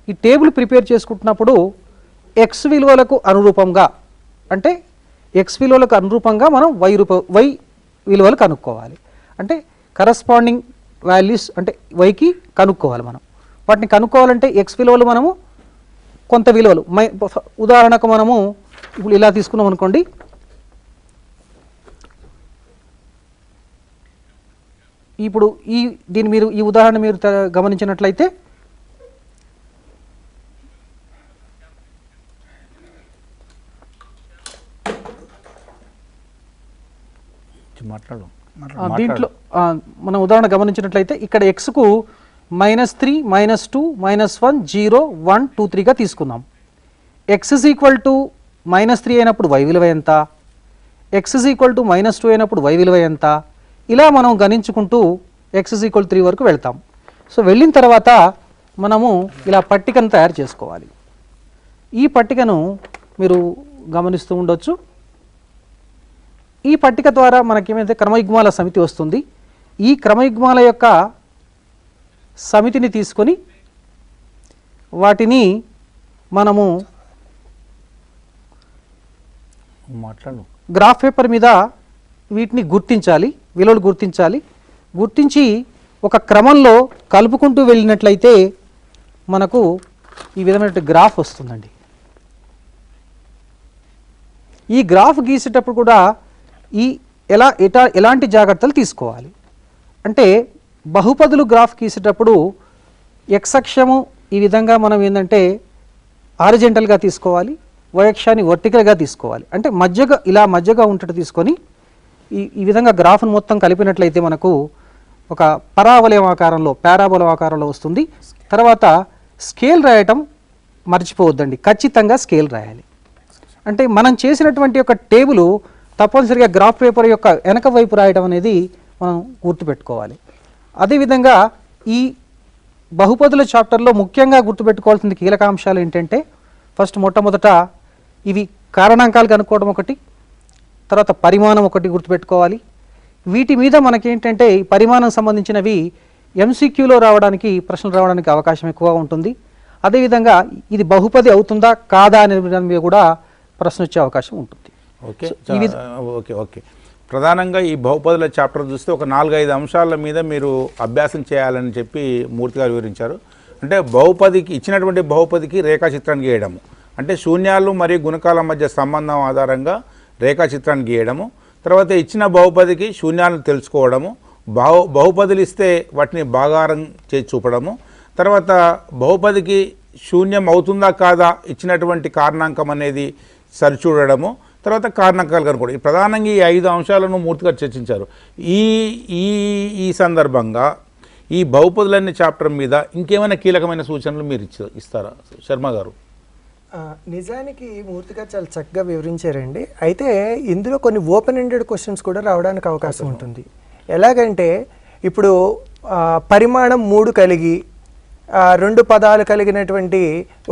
ఈ టేబుల్ ప్రిపేర్ చేసుకుంటున్నప్పుడు x విలువలకు అనురూపంగా అంటే x విలువలకు అనురూపంగా మనం y విలువలు కనుక్కోవాలి. అంటే కరస్పాండింగ్ వాల్యూస్ అంటే yకి కనుక్కోవాలి. మనం వాటిని కనుక్కోవాలంటే x విలువలు మనము కొంత విలువలు ఉదాహరణకు మనము ఇప్పుడు ఇలా తీసుకున్నాం అనుకోండి, ఇప్పుడు మీరు ఈ ఉదాహరణ మీరు గమనించినట్లయితే దీంట్లో మనం ఉదాహరణ గమనించినట్లయితే ఇక్కడ xకు -3 -2 -1 0 1 2 3గా తీసుకున్నాం. x -3 అయినప్పుడు y విలువ ఎంత, x -2 అయినప్పుడు y విలువ ఎంత, ఇలా మనం గణించుకుంటూ x 3 వరకు వెళ్తాం. సో వెళ్ళిన తర్వాత మనము ఇలా పట్టికను తయారు చేసుకోవాలి. ఈ పట్టికను మీరు గమనిస్తూ ఉండొచ్చు. ఈ పట్టిక ద్వారా మనకేమైతే క్రమయుగ్మాల సమితి వస్తుంది. ఈ క్రమయుగ్మాల యొక్క సమితిని తీసుకొని వాటిని మనము గ్రాఫ్ పేపర్ మీద వీటిని గుర్తించాలి, విలువలు గుర్తించి ఒక క్రమంలో కలుపుకుంటూ వెళ్ళినట్లయితే మనకు ఈ విధమైన గ్రాఫ్ వస్తుందండి. ఈ గ్రాఫ్ గీసేటప్పుడు కూడా ఎలాంటి జాగ్రత్తలు తీసుకోవాలి అంటే బహుపదులు గ్రాఫ్ గీసేటప్పుడు x అక్షము ఈ విధంగా మనం ఏంటంటే హారిజెంటల్గా తీసుకోవాలి, y అక్షాన్ని వర్టికల్గా తీసుకోవాలి. అంటే మధ్యగా ఉంటట్టు తీసుకొని ఈ విధంగా గ్రాఫ్ను మొత్తం కలిపినట్లయితే మనకు ఒక పారాబోలా ఆకారంలో వస్తుంది. తర్వాత స్కేల్ రాయటం మర్చిపోవద్దండి, ఖచ్చితంగా స్కేల్ రాయాలి. అంటే మనం చేసినటువంటి ఒక టేబుల్ తప్పనిసరిగా గ్రాఫ్ పేపర్ యొక్క వెనక వైపు రాయడం అనేది మనం గుర్తుపెట్టుకోవాలి. అదేవిధంగా ఈ బహుపదుల చాప్టర్లో ముఖ్యంగా గుర్తుపెట్టుకోవాల్సిన కీలకాంశాలు ఏంటంటే మొట్టమొదట ఇవి కారణాంకాలు కనుక్కోవడం ఒకటి, తర్వాత పరిమాణం ఒకటి గుర్తుపెట్టుకోవాలి. వీటి మీద మనకేంటంటే ఈ పరిమాణం సంబంధించినవి MCQలో ప్రశ్నలు రావడానికి అవకాశం ఎక్కువగా ఉంటుంది. అదేవిధంగా ఇది బహుపది అవుతుందా కాదా అనే దాని మీద కూడా ప్రశ్న వచ్చే అవకాశం ఉంటుంది. ఓకే ప్రధానంగా ఈ బహుపదుల చాప్టర్ చూస్తే ఒక 4-5 అంశాల మీద మీరు అభ్యాసం చేయాలని చెప్పి మూర్తి గారు వివరించారు. అంటే ఇచ్చినటువంటి బహుపదికి రేఖాచిత్రాన్ని గీయడము, అంటే శూన్యాలు మరియు గుణకాల మధ్య సంబంధం ఆధారంగా రేఖాచిత్రాన్ని గీయడము, తర్వాత ఇచ్చిన బహుపదికి శూన్యాలను తెలుసుకోవడము, బహుపదులు ఇస్తే వాటిని భాగారం చేసి చూపడము, తర్వాత బహుపదికి శూన్యం అవుతుందా కాదా ఇచ్చినటువంటి కారణాంకం అనేది సరిచూడడము, తర్వాత కారణాంకాలు కనుక్కోవడం. ఈ ప్రధానంగా ఈ 5 అంశాలను మూర్తిగా చర్చించారు. ఈ ఈ ఈ సందర్భంగా ఈ బహుపదులన్నీ చాప్టర్ మీద ఇంకేమైనా కీలకమైన సూచనలు మీరు ఇస్తారా శర్మ గారు? నిజానికి మూర్తిగా చాలా చక్కగా వివరించారండి. అయితే ఇందులో కొన్ని ఓపెన్ ఎండెడ్ క్వశ్చన్స్ కూడా రావడానికి అవకాశం ఉంటుంది. ఎలాగంటే ఇప్పుడు పరిమాణం 3 కలిగి 2 పదాలు కలిగినటువంటి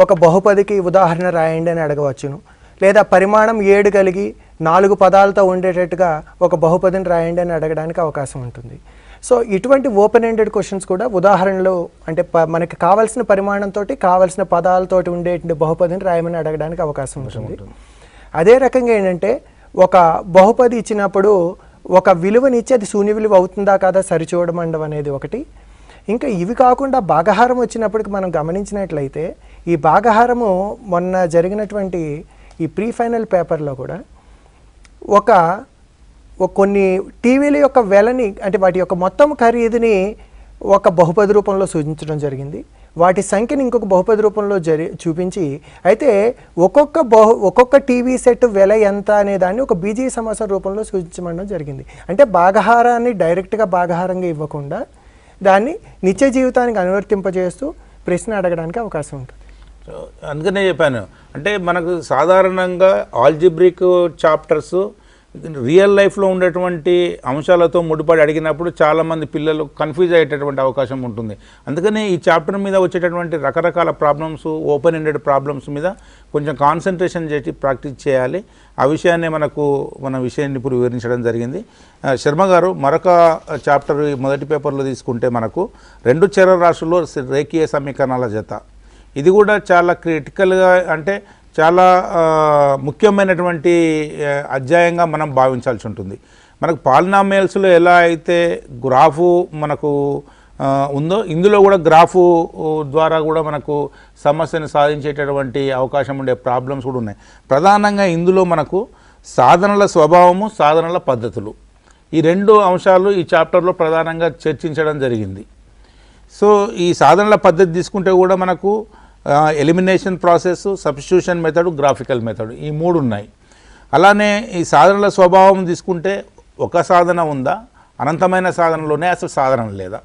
ఒక బహుపదికి ఉదాహరణ రాయండి అని అడగవచ్చును. లేదా పరిమాణం 7 కలిగి 4 పదాలతో ఉండేటట్టుగా ఒక బహుపదిని రాయండి అని అడగడానికి అవకాశం ఉంటుంది. సో ఇటువంటి ఓపెన్ ఎండెడ్ క్వశ్చన్స్ కూడా ఉదాహరణలు అంటే మనకి కావాల్సిన పరిమాణంతో కావాల్సిన పదాలతోటి ఉండేటువంటి బహుపదిని రాయమని అడగడానికి అవకాశం ఉంటుంది. అదే రకంగా ఏంటంటే ఒక బహుపది ఇచ్చినప్పుడు ఒక విలువనిచ్చి అది శూన్య విలువ అవుతుందా కాదా సరిచూడమండం అనేది ఒకటి. ఇంకా ఇవి కాకుండా భాగహారం వచ్చినప్పటికి మనం గమనించినట్లయితే ఈ భాగహారము మొన్న జరిగినటువంటి ఈ ప్రీ ఫైనల్ పేపర్లో కూడా కొన్ని టీవీల యొక్క వెలని అంటే వాటి యొక్క మొత్తం ఖరీదుని ఒక బహుపది రూపంలో సూచించడం జరిగింది. వాటి సంఖ్యని ఇంకొక బహుపది రూపంలో చూపించి అయితే ఒక్కొక్క టీవీ సెట్ వెల ఎంత అనే దాన్ని ఒక బీజీ సమాసం రూపంలో సూచించడం జరిగింది. అంటే భాగహారాన్ని డైరెక్ట్గా భాగహారంగా ఇవ్వకుండా దాన్ని నిత్య జీవితానికి అనువర్తింపజేస్తూ ప్రశ్న అడగడానికి అవకాశం ఉంటుంది. అందుకనే చెప్పాను, అంటే మనకు సాధారణంగా ఆల్జిబ్రిక్ చాప్టర్స్ రియల్ లైఫ్లో ఉండేటువంటి అంశాలతో ముడిపడి అడిగినప్పుడు చాలామంది పిల్లలు కన్ఫ్యూజ్ అయ్యేటటువంటి అవకాశం ఉంటుంది. అందుకని ఈ చాప్టర్ మీద వచ్చేటటువంటి రకరకాల ప్రాబ్లమ్స్, ఓపెన్ ఎండెడ్ ప్రాబ్లమ్స్ మీద కొంచెం కాన్సన్ట్రేషన్ చేసి ప్రాక్టీస్ చేయాలి. ఆ విషయాన్ని మన విషయాన్ని ఇప్పుడు వివరించడం జరిగింది. శర్మ గారు, మరొక చాప్టర్ మొదటి పేపర్లో తీసుకుంటే మనకు 2 చరరాశుల్లో రేఖీయ సమీకరణాల జత, ఇది కూడా చాలా క్రిటికల్గా అంటే చాలా ముఖ్యమైనటువంటి అధ్యాయంగా మనం భావించాల్సి ఉంటుంది. మనకు పాలినామియల్స్లో ఎలా అయితే గ్రాఫు మనకు ఉందో ఇందులో కూడా గ్రాఫు ద్వారా కూడా మనకు సమస్యను సాధించేటటువంటి అవకాశం ఉండే ప్రాబ్లమ్స్ కూడా ఉన్నాయి. ప్రధానంగా ఇందులో మనకు సాధనల స్వభావము, సాధనల పద్ధతులు, ఈ 2 అంశాలు ఈ చాప్టర్లో ప్రధానంగా చర్చించడం జరిగింది. సో ఈ సాధనల పద్ధతి తీసుకుంటే కూడా మనకు elimination process, substitution method, graphical method, ఈ 3 ఉన్నాయి. అలానే ఈ సాధనల స్వభావం తీసుకుంటే ఒక సాధన ఉందా, అనంతమైన సాధనలోనే అసలు సాధన లేదా.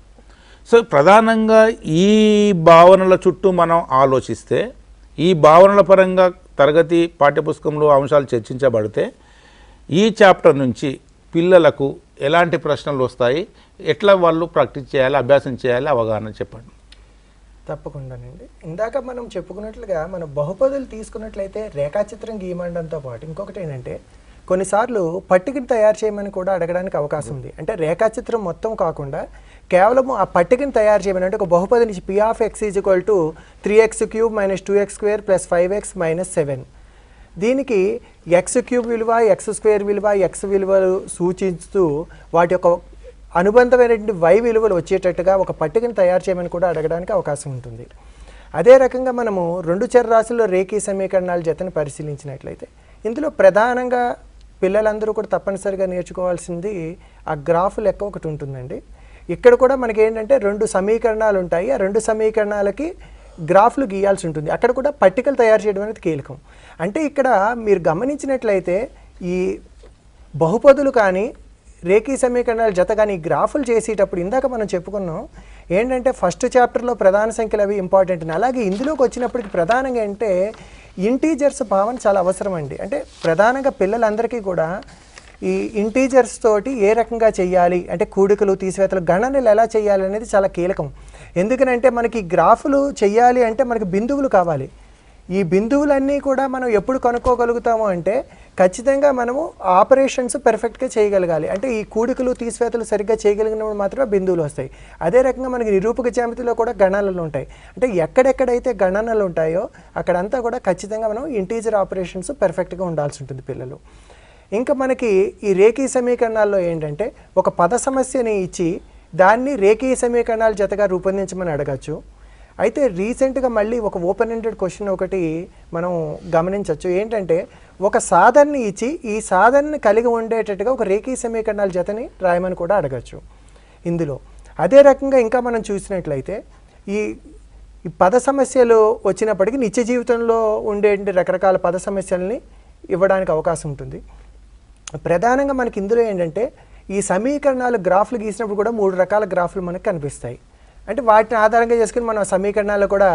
సో ప్రధానంగా ఈ భావనల చుట్టూ మనం ఆలోచిస్తే ఈ భావనల పరంగా తరగతి పాఠ్యపుస్తకంలో అంశాలు చర్చించబడితే ఈ చాప్టర్ నుంచి పిల్లలకు ఎలాంటి ప్రశ్నలు వస్తాయి, ఎట్లా వాళ్ళు ప్రాక్టీస్ చేయాలి, అభ్యాసం చేయాలి, అవగాహన చెప్పండి. తప్పకుండానండి. ఇందాక మనం చెప్పుకున్నట్లుగా మనం బహుపదులు తీసుకున్నట్లయితే రేఖాచిత్రం గీయమండంతో పాటు ఇంకొకటి ఏంటంటే కొన్నిసార్లు పట్టికను తయారు చేయమని కూడా అడగడానికి అవకాశం ఉంది. అంటే రేఖాచిత్రం మొత్తం కాకుండా కేవలం ఆ పట్టికను తయారు చేయమని, అంటే ఒక బహుపది నుంచి P(x) = 3x³ - 2x² + 5x - 7, దీనికి x³ విలువ, x² విలువ, x విలువలు సూచిస్తూ వాటి యొక్క అనుబంధమైనటువంటి y విలువలు వచ్చేటట్టుగా ఒక పట్టికను తయారు చేయమని కూడా అడగడానికి అవకాశం ఉంటుంది. అదే రకంగా మనము 2 చరరాశుల్లో రేఖీయ సమీకరణాల జతను పరిశీలించినట్లయితే ఇందులో ప్రధానంగా పిల్లలందరూ కూడా తప్పనిసరిగా నేర్చుకోవాల్సింది ఆ గ్రాఫ్ లెక్క ఒకటి ఉంటుందండి. ఇక్కడ కూడా మనకి ఏంటంటే 2 సమీకరణాలు ఉంటాయి. ఆ 2 సమీకరణాలకి గ్రాఫ్లు గీయాల్సి ఉంటుంది. అక్కడ కూడా పట్టికలు తయారు చేయడం అనేది కీలకం. అంటే ఇక్కడ మీరు గమనించినట్లయితే ఈ బహుపదులు కానీ రేఖీ సమీకరణాల జత కానీ గ్రాఫులు చేసేటప్పుడు ఇందాక మనం చెప్పుకున్నాం ఏంటంటే ఫస్ట్ చాప్టర్లో ప్రధాన సంఖ్యలు అవి ఇంపార్టెంట్ అని. అలాగే ఇందులోకి వచ్చినప్పటికి ప్రధానంగా అంటే ఇంటీజర్స్ భావన చాలా అవసరం అండి. అంటే ప్రధానంగా పిల్లలందరికీ కూడా ఈ ఇంటీజర్స్ తోటి ఏ రకంగా చేయాలి అంటే కూడికలు, తీసివేతలు, గణనలు ఎలా చేయాలి అనేది చాలా కీలకం. ఎందుకనంటే మనకి గ్రాఫులు చేయాలి అంటే మనకి బిందువులు కావాలి. ఈ బిందువులన్నీ కూడా మనం ఎప్పుడు కనుక్కోగలుగుతాము అంటే ఖచ్చితంగా మనము ఆపరేషన్స్ పర్ఫెక్ట్గా చేయగలగాలి. అంటే ఈ కూడికలు, తీసివేతలు సరిగ్గా చేయగలిగినప్పుడు మాత్రమే బిందువులు వస్తాయి. అదే రకంగా మనకి నిరూపక జ్యామితిలో కూడా గణనలు ఉంటాయి. అంటే ఎక్కడెక్కడైతే గణనలు ఉంటాయో అక్కడంతా కూడా ఖచ్చితంగా మనం ఇంటీజర్ ఆపరేషన్స్ పర్ఫెక్ట్గా ఉండాల్సి ఉంటుంది పిల్లలు. ఇంకా మనకి ఈ రేఖీ సమీకరణాల్లో ఏంటంటే ఒక పద సమస్యని ఇచ్చి దాన్ని రేఖీయ సమీకరణాల జతగా రూపొందించమని అడగచ్చు. అయితే రీసెంట్గా మళ్ళీ ఒక ఓపెన్ ఎండెడ్ క్వశ్చన్ ఒకటి మనం గమనించవచ్చు. ఏంటంటే ఒక సాధనని ఇచ్చి ఈ సాధనని కలిగి ఉండేటట్టుగా ఒక రేఖీ సమీకరణాల జతని రాయమని కూడా అడగచ్చు ఇందులో. అదే రకంగా ఇంకా మనం చూసినట్లయితే ఈ పద సమస్యలు వచ్చినప్పటికీ నిత్య జీవితంలో ఉండే రకరకాల పద సమస్యల్ని ఇవ్వడానికి అవకాశం ఉంటుంది. ప్రధానంగా మనకి ఇందులో ఏంటంటే ఈ సమీకరణాలు గ్రాఫ్లు గీసినప్పుడు కూడా 3 రకాల గ్రాఫ్లు మనకు కనిపిస్తాయి. అంటే వాటిని ఆధారంగా చేసుకుని మనం సమీకరణాలు కూడా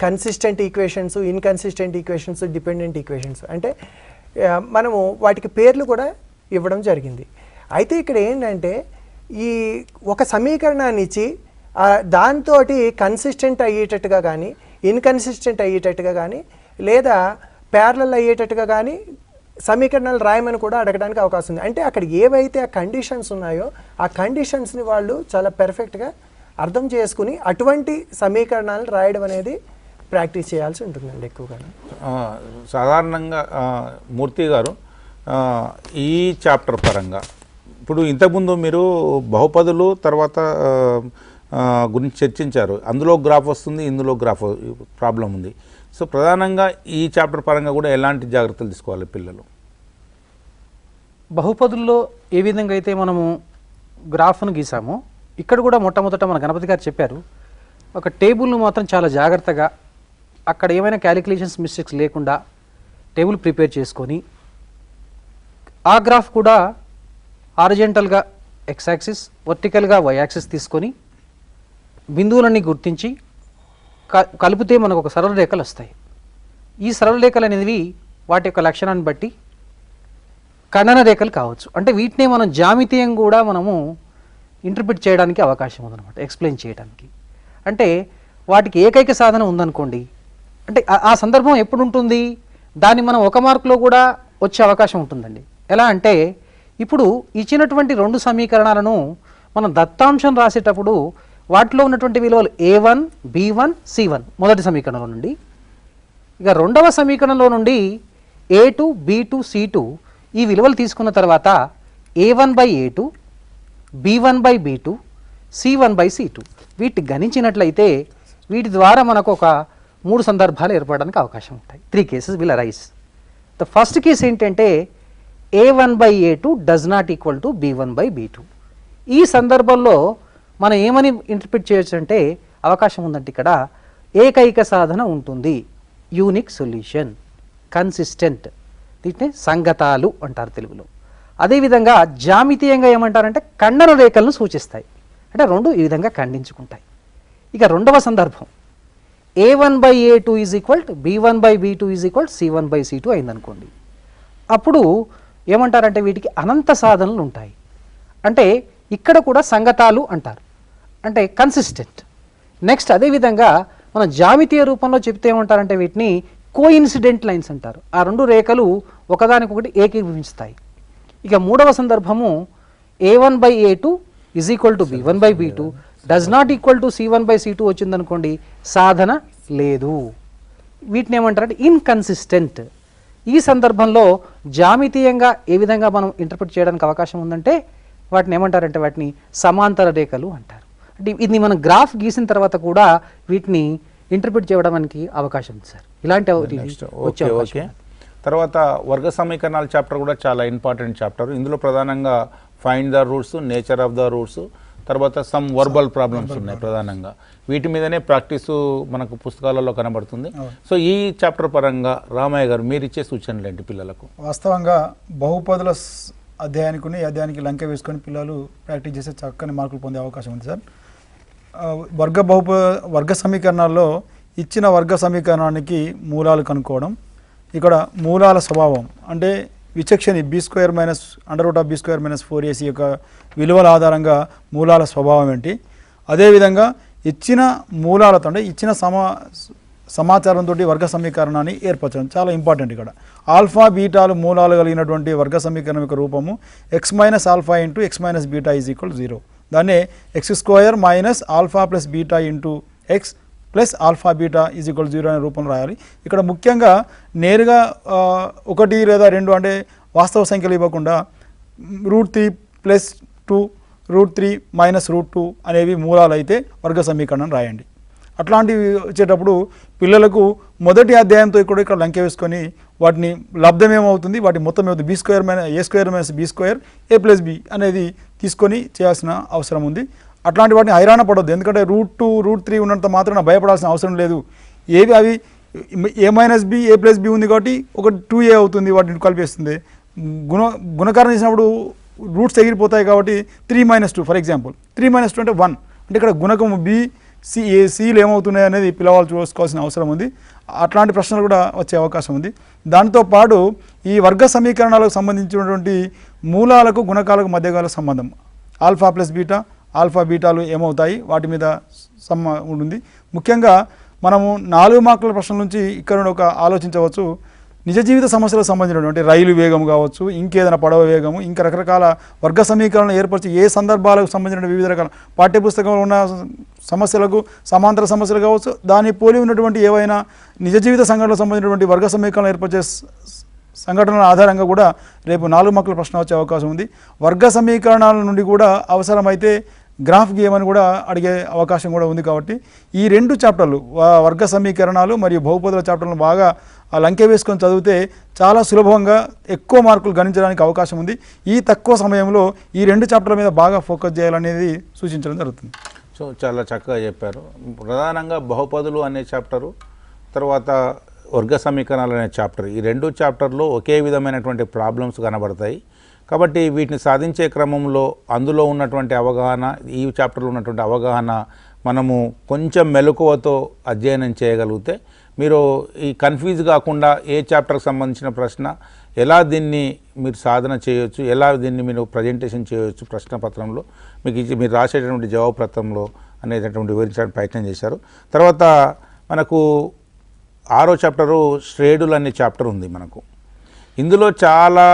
consistent equations, inconsistent equations, dependent equations అంటే మనము వాటికి పేర్లు కూడా ఇవ్వడం జరిగింది. అయితే ఇక్కడ ఏంటంటే ఈ ఒక సమీకరణాన్ని ఇచ్చి దాంతో కన్సిస్టెంట్ అయ్యేటట్టుగా కానీ, ఇన్కన్సిస్టెంట్ అయ్యేటట్టుగా కానీ, లేదా ప్యారలల్ అయ్యేటట్టుగా కానీ సమీకరణాలు రాయమని కూడా అడగడానికి అవకాశం ఉంది. అంటే అక్కడ ఏవైతే ఆ కండిషన్స్ ఉన్నాయో ఆ కండిషన్స్ని వాళ్ళు చాలా పెర్ఫెక్ట్గా అర్థం చేసుకుని అటువంటి సమీకరణాలను రాయడం అనేది ప్రాక్టీస్ చేయాల్సి ఉంటుందండి ఎక్కువగా. సాధారణంగా మూర్తి గారు ఈ చాప్టర్ పరంగా ఇప్పుడు ఇంతకుముందు మీరు బహుపదులు తర్వాత గురించి చర్చించారు. అందులో గ్రాఫ్ వస్తుంది, ఇందులో గ్రాఫ్ ప్రాబ్లం ఉంది. సో ప్రధానంగా ఈ చాప్టర్ పరంగా కూడా ఎలాంటి జాగ్రత్తలు తీసుకోవాలి పిల్లలు? బహుపదుల్లో ఏ విధంగా అయితే మనము గ్రాఫ్ను గీసామో ఇక్కడ కూడా మొట్టమొదట మన గణపతి గారు చెప్పారు, ఒక టేబుల్ను మాత్రం చాలా జాగ్రత్తగా అక్కడ ఏమైనా క్యాలిక్యులేషన్స్ మిస్టేక్స్ లేకుండా టేబుల్ ప్రిపేర్ చేసుకొని ఆ గ్రాఫ్ కూడా హారిజెంటల్గా ఎక్స్ యాక్సిస్, వర్టికల్గా వై యాక్సిస్ తీసుకొని బిందువులన్నీ గుర్తించి కలిపితే మనకు ఒక సరళ రేఖలు వస్తాయి. ఈ సరళ రేఖలు అనేవి వాటి యొక్క లక్షణాన్ని బట్టి ఖండన రేఖలు కావచ్చు. అంటే వీటినే మనం జామితీయం కూడా మనము ఇంటర్ప్రిట్ చేయడానికి అవకాశం ఉందన్నమాట, ఎక్స్ప్లెయిన్ చేయడానికి. అంటే వాటికి ఏకైక సాధన ఉందనుకోండి, అంటే ఆ సందర్భం ఎప్పుడు ఉంటుంది, దాన్ని మనం 1 మార్కులో కూడా వచ్చే అవకాశం ఉంటుందండి. ఎలా అంటే ఇప్పుడు ఇచ్చినటువంటి 2 సమీకరణాలను మనం దత్తాంశం రాసేటప్పుడు వాటిలో ఉన్నటువంటి విలువలు A1, B1, C1 మొదటి సమీకరణంలో నుండి, ఇక రెండవ సమీకరణంలో నుండి A2, B2, C2 ఈ విలువలు తీసుకున్న తర్వాత A1/A2, B1/B2, C1/C2 వీటి గణించినట్లయితే వీటి ద్వారా మనకు ఒక 3 సందర్భాలు ఏర్పడడానికి అవకాశం ఉంటాయి. 3 cases will arise. The first case ఏంటంటే A1/A2 does not equal to B1/B2. ఈ సందర్భంలో మనం ఏమని ఇంటర్ప్రిట్ చేయొచ్చు అంటే అవకాశం ఉందంటే ఇక్కడ ఏకైక సాధన ఉంటుంది, యూనిక్ సొల్యూషన్, కన్సిస్టెంట్, వీటిని సంగతాలు అంటారు తెలుగులో. అదేవిధంగా జామితీయంగా ఏమంటారంటే ఖండన రేఖలను సూచిస్తాయి, అంటే 2 ఈ విధంగా ఖండించుకుంటాయి. ఇక రెండవ సందర్భం A1/A2 is equal to B1/B2 is equal C1/C2 అయిందనుకోండి. అప్పుడు ఏమంటారంటే వీటికి అనంత సాధనలు ఉంటాయి, అంటే ఇక్కడ కూడా సంగతాలు అంటారు, అంటే కన్సిస్టెంట్. నెక్స్ట్ అదేవిధంగా మన జామితీయ రూపంలో చెప్తే ఏమంటారంటే వీటిని కోఇన్సిడెంట్ లైన్స్ అంటారు. ఆ 2 రేఖలు ఒకదానికొకటి ఏకీభవిస్తాయి. ఇక మూడవ సందర్భము A1/A2 is equal to B1/B2 does not equal to C1/C2 వచ్చిందనుకోండి, సాధన లేదు. వీటిని ఏమంటారంటే ఇన్కన్సిస్టెంట్. ఈ సందర్భంలో జామితీయంగా ఏ విధంగా మనం ఇంటర్ప్రిట్ చేయడానికి అవకాశం ఉందంటే వాటిని ఏమంటారంటే వాటిని సమాంతర రేఖలు అంటారు. అంటే ఇది మనం గ్రాఫ్ గీసిన తర్వాత కూడా వీటిని ఇంటర్ప్రిట్ చేయడానికి అవకాశం ఉంది సార్. ఇలాంటి ఓకే. తర్వాత వర్గ సమీకరణాల చాప్టర్ కూడా చాలా ఇంపార్టెంట్ చాప్టర్. ఇందులో ప్రధానంగా find the roots, nature of the roots, తర్వాత సమ్ వర్బల్ ప్రాబ్లమ్స్ ఉన్నాయి. ప్రధానంగా వీటి మీదనే ప్రాక్టీస్ మనకు పుస్తకాలలో కనబడుతుంది. సో ఈ చాప్టర్ పరంగా రామయ్య గారు మీరు ఇచ్చే సూచనలు ఏంటి పిల్లలకు? వాస్తవంగా బహుపదుల అధ్యాయానికి లంకె వేసుకొని పిల్లలు ప్రాక్టీస్ చేసే చక్కని మార్కులు పొందే అవకాశం ఉంది సార్. వర్గ సమీకరణాల్లో ఇచ్చిన వర్గ సమీకరణానికి మూలాలు కనుక్కోవడం, ఇక్కడ మూలాల స్వభావం అంటే విచక్షణ B² - √B² - 4AC యొక్క విలువల ఆధారంగా మూలాల స్వభావం ఏంటి, అదేవిధంగా ఇచ్చిన మూలాలతో అంటే ఇచ్చిన సమాచారంతో వర్గ సమీకరణాన్ని ఏర్పరచడం చాలా ఇంపార్టెంట్. ఇక్కడ ఆల్ఫా బీటాలు మూలాలు కలిగినటువంటి వర్గ సమీకరణం యొక్క రూపము x - α × x - β = 0. దాన్నే x² - α + β × x + α β = 0 అనే రూపంలో రాయాలి. ఇక్కడ ముఖ్యంగా నేరుగా 1 లేదా 2 అంటే వాస్తవ సంఖ్యలు ఇవ్వకుండా √3 + 2 √3 - √2 అనేవి మూలాలు అయితే వర్గ సమీకరణం రాయండి. అట్లాంటివి వచ్చేటప్పుడు పిల్లలకు మొదటి అధ్యాయంతో కూడా ఇక్కడ లంకె వేసుకొని వాటిని లబ్ధం ఏమవుతుంది, వాటి మొత్తం ఏమవుతుంది, B² - A+B అనేది తీసుకొని చేయాల్సిన అవసరం ఉంది. అట్లాంటి వాటిని హైరాణ పడవద్దు, ఎందుకంటే రూట్ 2 రూట్ 3 ఉన్నంత మాత్రాన భయపడాల్సిన అవసరం లేదు. ఏవి అవి A-B A+B ఉంది కాబట్టి ఒక 2A అవుతుంది, వాటిని కలిపేస్తుంది. గుణకారం చేసినప్పుడు రూట్స్ ఎగిరిపోతాయి కాబట్టి 3-2 ఫర్ ఎగ్జాంపుల్ 3-2 అంటే 1 అంటే ఇక్కడ గుణకం Cలు ఏమవుతున్నాయి అనేది పిల్లవాళ్ళు చూసుకోవాల్సిన అవసరం ఉంది. అట్లాంటి ప్రశ్నలు కూడా వచ్చే అవకాశం ఉంది. దాంతోపాటు ఈ వర్గ సమీకరణాలకు సంబంధించినటువంటి మూలాలకు గుణకాలకు మధ్య గల సంబంధం ఆల్ఫా ప్లస్ బీటా, ఆల్ఫా బీటాలు ఏమవుతాయి వాటి మీద ఉంటుంది. ముఖ్యంగా మనము 4 మార్కుల ప్రశ్నల నుంచి ఇక్కడ నుండి ఒక ఆలోచించవచ్చు. నిజ జీవిత సమస్యలకు సంబంధించినటువంటి రైలు వేగం కావచ్చు, ఇంకేదైనా పడవ వేగము, ఇంకా రకరకాల వర్గ సమీకరణలు ఏర్పరిచి ఏ సందర్భాలకు సంబంధించిన వివిధ రకాల పాఠ్యపుస్తకంలో ఉన్న సమస్యలకు సమాంతర సమస్యలు కావచ్చు, దాన్ని పోలి ఉన్నటువంటి ఏవైనా నిజ జీవిత సంఘటనలకు సంబంధించినటువంటి వర్గ సమీకరణలు ఏర్పరిచే సంఘటనల ఆధారంగా కూడా రేపు 4 మార్కుల ప్రశ్న వచ్చే అవకాశం ఉంది. వర్గ సమీకరణాల నుండి కూడా అవసరమైతే గ్రాఫ్ గీయమని కూడా అడిగే అవకాశం కూడా ఉంది. కాబట్టి ఈ 2 చాప్టర్లు వర్గ సమీకరణాలు మరియు బహుపదుల చాప్టర్లను బాగా లంకె వేసుకొని చదివితే చాలా సులభంగా ఎక్కువ మార్కులు గణించడానికి అవకాశం ఉంది. ఈ తక్కువ సమయంలో ఈ 2 చాప్టర్ల మీద బాగా ఫోకస్ చేయాలనేది సూచించడం జరుగుతుంది. సో చాలా చక్కగా చెప్పారు. ప్రధానంగా బహుపదులు అనే చాప్టరు, తర్వాత వర్గ సమీకరణాలు అనే చాప్టర్, ఈ 2 చాప్టర్లు ఒకే విధమైనటువంటి ప్రాబ్లమ్స్ కనబడతాయి. కాబట్టి వీటిని సాధించే క్రమంలో అందులో ఉన్నటువంటి అవగాహన, ఈ చాప్టర్లో ఉన్నటువంటి అవగాహన మనము కొంచెం మెలకువతో అధ్యయనం చేయగలిగితే మీరు ఈ కన్ఫ్యూజ్ కాకుండా ఏ చాప్టర్కి సంబంధించిన ప్రశ్న ఎలా దీన్ని మీరు సాధన చేయవచ్చు, ఎలా దీన్ని మీరు ప్రజెంటేషన్ చేయవచ్చు ప్రశ్నపత్రంలో మీకు మీరు రాసేటటువంటి జవాబు పత్రంలో అనేటటువంటి వివరించడానికి ప్రయత్నం చేశారు. తర్వాత మనకు 6వ చాప్టరు శ్రేణులు అనే చాప్టర్ ఉంది మనకు. ఇందులో చాలా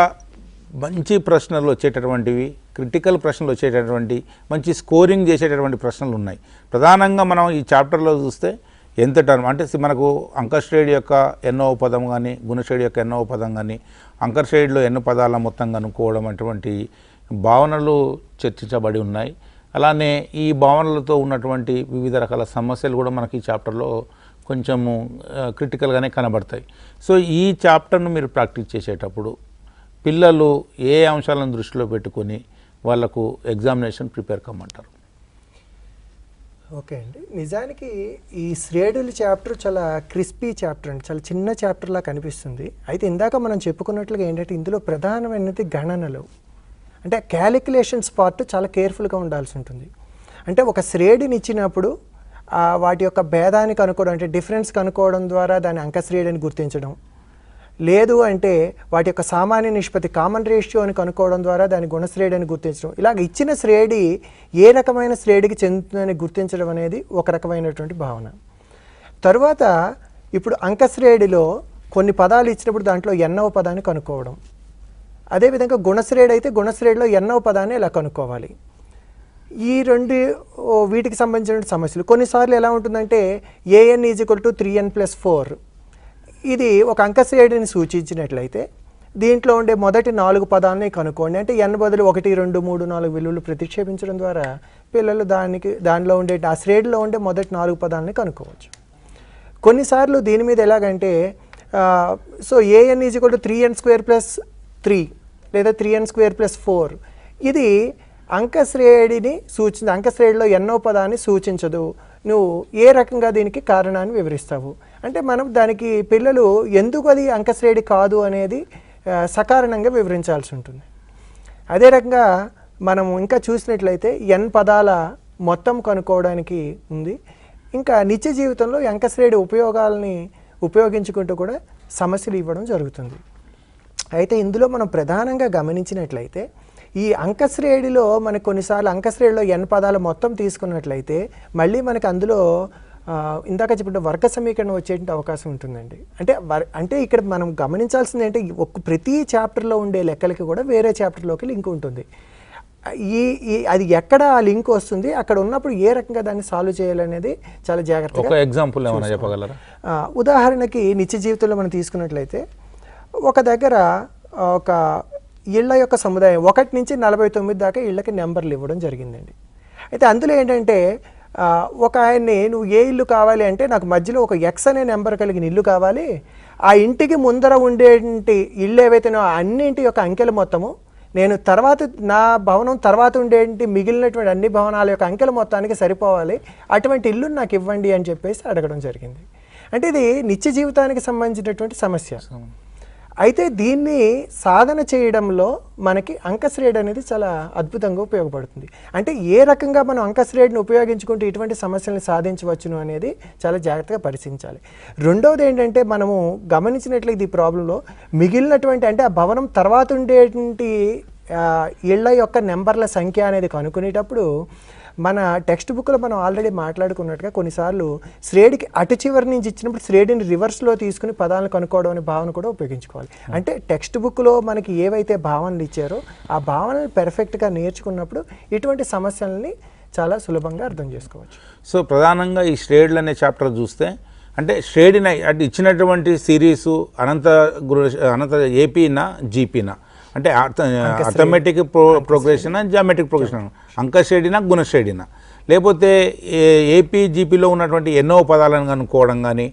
మంచి ప్రశ్నలు వచ్చేటటువంటివి, క్రిటికల్ ప్రశ్నలు వచ్చేటటువంటి, మంచి స్కోరింగ్ చేసేటటువంటి ప్రశ్నలు ఉన్నాయి. ప్రధానంగా మనం ఈ చాప్టర్లో చూస్తే ఎంత టర్మ్ అంటే మనకు అంకశ్రేణి యొక్క ఎన్నో పదం కానీ, గుణశ్రేణి యొక్క ఎన్నో పదం కానీ, అంకశ్రేణిలో ఎన్నో పదాల మొత్తం కనుక్కోవడం అటువంటి భావనలు చర్చించబడి ఉన్నాయి. అలానే ఈ భావనలతో ఉన్నటువంటి వివిధ రకాల సమస్యలు కూడా మనకి ఈ చాప్టర్లో కొంచెము క్రిటికల్గానే కనబడతాయి. సో ఈ చాప్టర్ను మీరు ప్రాక్టీస్ చేసేటప్పుడు పిల్లలు ఏ అంశాలను దృష్టిలో పెట్టుకొని వాళ్ళకు ఎగ్జామినేషన్ ప్రిపేర్ కమ్మంటారు? ఓకే అండి, నిజానికి ఈ శ్రేణుల చాప్టర్ చాలా క్రిస్పీ చాప్టర్ అండి, చాలా చిన్న చాప్టర్లా కనిపిస్తుంది. అయితే ఇందాక మనం చెప్పుకున్నట్లుగా ఏంటంటే ఇందులో ప్రధానమైనది గణనలు, అంటే క్యాలిక్యులేషన్స్ పార్ట్ చాలా కేర్ఫుల్గా ఉండాల్సి ఉంటుంది. అంటే ఒక శ్రేణిని ఇచ్చినప్పుడు వాటి యొక్క భేదాన్ని కనుక్కోవడం, అంటే డిఫరెన్స్ కనుక్కోవడం ద్వారా దాని అంకశ్రేణిని గుర్తించడం, లేదు అంటే వాటి యొక్క సామాన్య నిష్పత్తి కామన్ రేషియో అని కనుక్కోవడం ద్వారా దాని గుణశ్రేణి అని గుర్తించడం, ఇలాగ ఇచ్చిన శ్రేణి ఏ రకమైన శ్రేణికి చెందుతుందని గుర్తించడం అనేది ఒక రకమైనటువంటి భావన. తరువాత ఇప్పుడు అంకశ్రేణిలో కొన్ని పదాలు ఇచ్చినప్పుడు దాంట్లో ఎన్నవ పదాన్ని కనుక్కోవడం, అదేవిధంగా గుణశ్రేణి అయితే గుణశ్రేణిలో ఎన్నవ పదాన్ని ఎలా కనుక్కోవాలి. ఈ 2 వీటికి సంబంధించిన సమస్యలు. కొన్నిసార్లు ఎలా ఉంటుందంటే AN = 3n+4 ఇది ఒక అంకశ్రేణిని సూచించినట్లయితే దీంట్లో ఉండే మొదటి 4 పదాలని కనుక్కోండి అంటే n బదులు 1, 2, 3, 4 విలువలు ప్రతిక్షేపించడం ద్వారా పిల్లలు దానిలో ఉండే ఆ శ్రేణిలో ఉండే మొదటి 4 పదాలని కనుక్కోవచ్చు. కొన్నిసార్లు దీని మీద ఎలాగంటే సో AN = 3n² + 3 లేదా 3n² + 4 ఇది అంకశ్రేణిని అంకశ్రేణిలో ఎన్నో పదాన్ని సూచించదు, నువ్వు ఏ రకంగా దీనికి కారణాన్ని వివరిస్తావు అంటే మనం దానికి పిల్లలు ఎందుకు అది అంకశ్రేణి కాదు అనేది సకారణంగా వివరించాల్సి ఉంటుంది. అదే రకంగా మనం ఇంకా చూసినట్లయితే n పదాల మొత్తం కనుక్కోవడానికి ఉంది. ఇంకా నిత్య జీవితంలో అంకశ్రేణి ఉపయోగాలని ఉపయోగించుకుంటూ కూడా సమస్యలు ఇవ్వడం జరుగుతుంది. అయితే ఇందులో మనం ప్రధానంగా గమనించినట్లయితే ఈ అంకశ్రేణిలో మనకు కొన్నిసార్లు అంకశ్రేణిలో n పదాల మొత్తం తీసుకున్నట్లయితే మళ్ళీ మనకు అందులో ఇందాక చెప్పిన వర్గ సమీకరణం వచ్చేటువంటి అవకాశం ఉంటుందండి. అంటే ఇక్కడ మనం గమనించాల్సింది అంటే ప్రతి చాప్టర్లో ఉండే లెక్కలకి కూడా వేరే చాప్టర్లోకి లింక్ ఉంటుంది. అది ఎక్కడ ఆ లింక్ వస్తుంది, అక్కడ ఉన్నప్పుడు ఏ రకంగా దాన్ని సాల్వ్ చేయాలనేది చాలా జాగ్రత్తగా. ఒక ఎగ్జాంపుల్ ఏమైనా చెప్పగలరా? ఉదాహరణకి నిత్య జీవితంలో మనం తీసుకున్నట్లయితే ఒక దగ్గర ఒక ఇళ్ల యొక్క సముదాయం 1 నుంచి 49 దాకా ఇళ్ళకి నెంబర్లు ఇవ్వడం జరిగిందండి. అయితే అందులో ఏంటంటే ఒక ఆయన్ని నువ్వు ఏ ఇల్లు కావాలి అంటే నాకు మధ్యలో ఒక ఎక్స్ అనే నెంబర్ కలిగిన ఇల్లు కావాలి, ఆ ఇంటికి ముందర ఉండేటి ఇల్లు ఏవైతేనో అన్నింటి యొక్క అంకెల మొత్తము నేను తర్వాత నా భవనం తర్వాత ఉండేటి మిగిలినటువంటి అన్ని భవనాల యొక్క అంకెల మొత్తానికి సరిపోవాలి, అటువంటి ఇల్లు నాకు ఇవ్వండి అని చెప్పేసి అడగడం జరిగింది. అంటే ఇది నిత్య జీవితానికి సంబంధించినటువంటి సమస్య. అయితే దీన్ని సాధన చేయడంలో మనకి అంకశ్రేణి అనేది చాలా అద్భుతంగా ఉపయోగపడుతుంది. అంటే ఏ రకంగా మనం అంకశ్రేణిని ఉపయోగించుకుంటూ ఇటువంటి సమస్యలను సాధించవచ్చును అనేది చాలా జాగ్రత్తగా పరిశీలించాలి. రెండవది ఏంటంటే మనము గమనించినట్లయితే ఈ ప్రాబ్లంలో మిగిలినటువంటి అంటే ఆ భవనం తర్వాత ఉండేటువంటి ఇళ్ల యొక్క నెంబర్ల సంఖ్య అనేది కనుక్కునేటప్పుడు మన టెక్స్ట్ బుక్లో మనం ఆల్రెడీ మాట్లాడుకున్నట్టుగా కొన్నిసార్లు శ్రేణికి అటు చివరి నుంచి ఇచ్చినప్పుడు శ్రేణిని రివర్స్లో తీసుకుని పదాలను కనుక్కోవడం అనే భావన కూడా ఉపయోగించుకోవాలి. అంటే టెక్స్ట్ బుక్లో మనకి ఏవైతే భావనలు ఇచ్చారో ఆ భావనలు పెర్ఫెక్ట్గా నేర్చుకున్నప్పుడు ఇటువంటి సమస్యలని చాలా సులభంగా అర్థం చేసుకోవచ్చు. సో ప్రధానంగా ఈ శ్రేణులు అనే చాప్టర్ చూస్తే అంటే శ్రేణిని అంటే ఇచ్చినటువంటి సిరీసు అనంత ఏపీనా జీపీనా అంటే అథమెటిక్ ప్రోగ్రెషన్ జియోమెట్రిక్ ప్రోగ్రెషన్ అంకశ్రేణినా గుణశ్రేణినా లేకపోతే ఏపీ జీపీలో ఉన్నటువంటి ఎన్నో పదాలను కనుక్కోవడం కానీ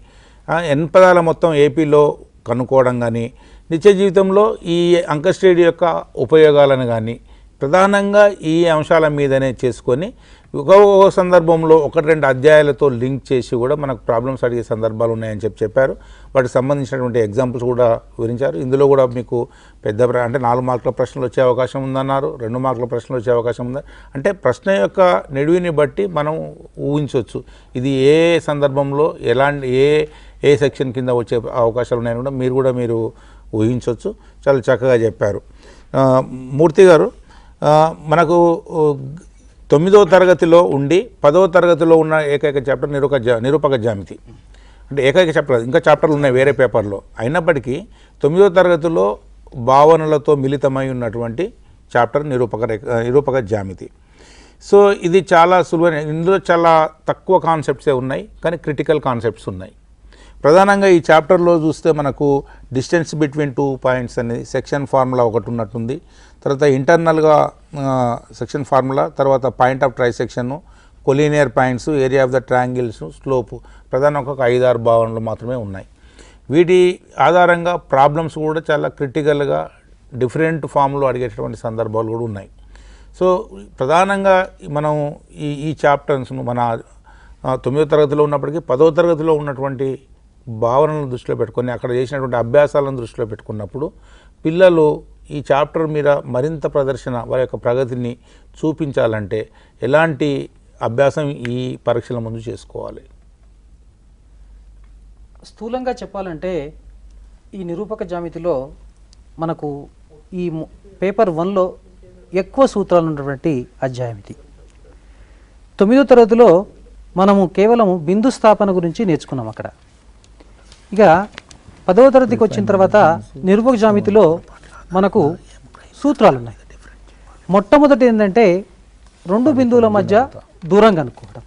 ఎన్ పదాల మొత్తం ఏపీలో కనుక్కోవడం కానీ నిత్య జీవితంలో ఈ అంకశ్రేణి యొక్క ఉపయోగాలను కానీ ప్రధానంగా ఈ అంశాల మీదనే చేసుకొని ఒక్కొక్క సందర్భంలో 1-2 అధ్యాయాలతో లింక్ చేసి కూడా మనకు ప్రాబ్లమ్స్ అడిగే సందర్భాలు ఉన్నాయని చెప్పారు. వాటికి సంబంధించినటువంటి ఎగ్జాంపుల్స్ కూడా వివరించారు. ఇందులో కూడా మీకు అంటే 4 మార్కుల ప్రశ్నలు వచ్చే అవకాశం ఉందన్నారు, 2 మార్కుల ప్రశ్నలు వచ్చే అవకాశం ఉంది. అంటే ప్రశ్న యొక్క నిడివిని బట్టి మనం ఊహించవచ్చు ఇది ఏ సందర్భంలో ఎలాంటి ఏ సెక్షన్ కింద వచ్చే అవకాశాలు ఉన్నాయని కూడా మీరు ఊహించవచ్చు. చాలా చక్కగా చెప్పారు. మూర్తి గారు, మనకు 9వ తరగతిలో ఉండి 10వ తరగతిలో ఉన్న ఏకైక చాప్టర్ నిరూపక జ్యామితి. అంటే ఏకైక చాప్టర్, ఇంకా చాప్టర్లు ఉన్నాయి వేరే పేపర్లో, అయినప్పటికీ 9వ తరగతిలో భావనలతో మిళితమై ఉన్నటువంటి చాప్టర్ నిరూపక జ్యామితి. సో ఇది చాలా సులువైన, ఇందులో చాలా తక్కువ కాన్సెప్ట్సే ఉన్నాయి కానీ క్రిటికల్ కాన్సెప్ట్స్ ఉన్నాయి. ప్రధానంగా ఈ చాప్టర్లో చూస్తే మనకు డిస్టెన్స్ బిట్వీన్ 2 పాయింట్స్ అనేది సెక్షన్ ఫార్ములా ఒకటి ఉన్నట్టుంది. తర్వాత ఇంటర్నల్గా సెక్షన్ ఫార్ములా, తర్వాత point of trisection, collinear points, area of the triangles, slope, ప్రధానంగా ఒక 5-6 భావనలు మాత్రమే ఉన్నాయి. వీటి ఆధారంగా ప్రాబ్లమ్స్ కూడా చాలా క్రిటికల్గా డిఫరెంట్ ఫామ్లో అడిగేటటువంటి సందర్భాలు కూడా ఉన్నాయి. సో ప్రధానంగా మనం ఈ చాప్టర్స్ను మన 9వ తరగతిలో ఉన్నప్పటికీ 10వ తరగతిలో ఉన్నటువంటి భావనలను దృష్టిలో పెట్టుకొని అక్కడ చేసినటువంటి అభ్యాసాలను దృష్టిలో పెట్టుకున్నప్పుడు పిల్లలు ఈ చాప్టర్ మీద మరింత ప్రదర్శన వారి యొక్క ప్రగతిని చూపించాలంటే ఎలాంటి అభ్యాసం ఈ పరీక్షల ముందు చేసుకోవాలి? స్థూలంగా చెప్పాలంటే ఈ నిరూపక జ్యామితిలో మనకు ఈ పేపర్ 1లో ఎక్కువ సూత్రాలు ఉన్నటువంటి అధ్యాయం ఇది. 9వ తరగతిలో మనము కేవలం బిందు స్థాపన గురించి నేర్చుకున్నాం అక్కడ. ఇక 10వ తరగతికి వచ్చిన తర్వాత నిరూపక జ్యామితిలో మనకు సూత్రాలు ఉన్నాయి. మొట్టమొదటి ఏంటంటే 2 బిందువుల మధ్య దూరం కనుక్కోవడం.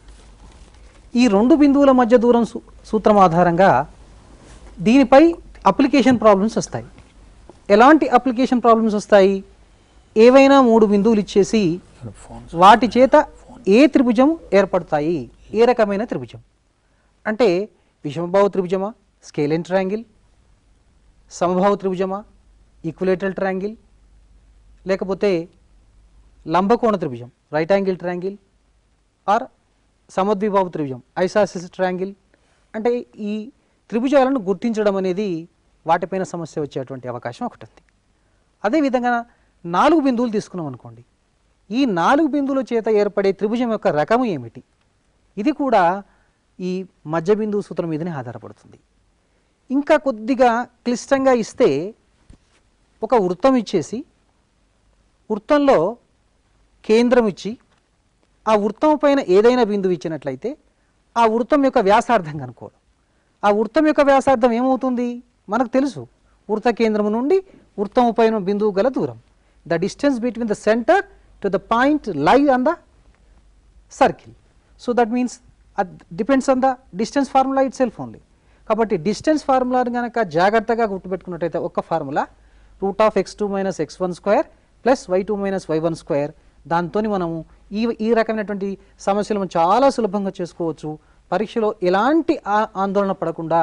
ఈ 2 బిందువుల మధ్య దూరం సూత్రం ఆధారంగా దీనిపై అప్లికేషన్ ప్రాబ్లమ్స్ వస్తాయి. ఎలాంటి అప్లికేషన్ ప్రాబ్లమ్స్ వస్తాయి? ఏవైనా 3 బిందువులు ఇచ్చేసి వాటి చేత ఏ త్రిభుజం ఏర్పడతాయి, ఏ రకమైన త్రిభుజం అంటే విషమబాహు త్రిభుజమా, స్కేలెన్ ట్రయాంగిల్, సమబాహు త్రిభుజమా, ఈక్విలేటరల్ ట్రయాంగిల్, లేకపోతే లంబకోణ త్రిభుజం రైట్ యాంగిల్ ట్రయాంగిల్, ఆర్ సమద్విబాహు త్రిభుజం ఐసాసిస్ ట్రయాంగిల్. అంటే ఈ త్రిభుజాలను గుర్తించడం అనేది వాటిపైన సమస్య వచ్చేటువంటి అవకాశం ఒకటి ఉంది. అదేవిధంగా 4 బిందువులు తీసుకున్నాం అనుకోండి, ఈ 4 బిందువుల చేత ఏర్పడే త్రిభుజం యొక్క రకము ఏమిటి, ఇది కూడా ఈ మధ్య బిందువు సూత్రం మీదనే ఆధారపడుతుంది. ఇంకా కొద్దిగా క్లిష్టంగా ఇస్తే ఒక వృత్తం ఇచ్చేసి వృత్తంలో కేంద్రం ఇచ్చి ఆ వృత్తం పైన ఏదైనా బిందువు ఇచ్చినట్లయితే ఆ వృత్తం యొక్క వ్యాసార్థం కనుక్కోవడం. ఆ వృత్తం యొక్క వ్యాసార్థం ఏమవుతుంది మనకు తెలుసు, వృత్త కేంద్రం నుండి వృత్తము పైన బిందువు గల దూరం, the distance between the centre to the point lie on the circle. So that means depends on the distance formula it self only. కాబట్టి డిస్టెన్స్ ఫార్ములాని కనుక జాగ్రత్తగా గుర్తుపెట్టుకున్నట్టయితే ఒక్క formula √(x2 - x1² + y2 - y1², దాంతో మనము ఈ రకమైనటువంటి సమస్యలు మనం చాలా సులభంగా చేసుకోవచ్చు. పరీక్షలో ఎలాంటి ఆందోళన పడకుండా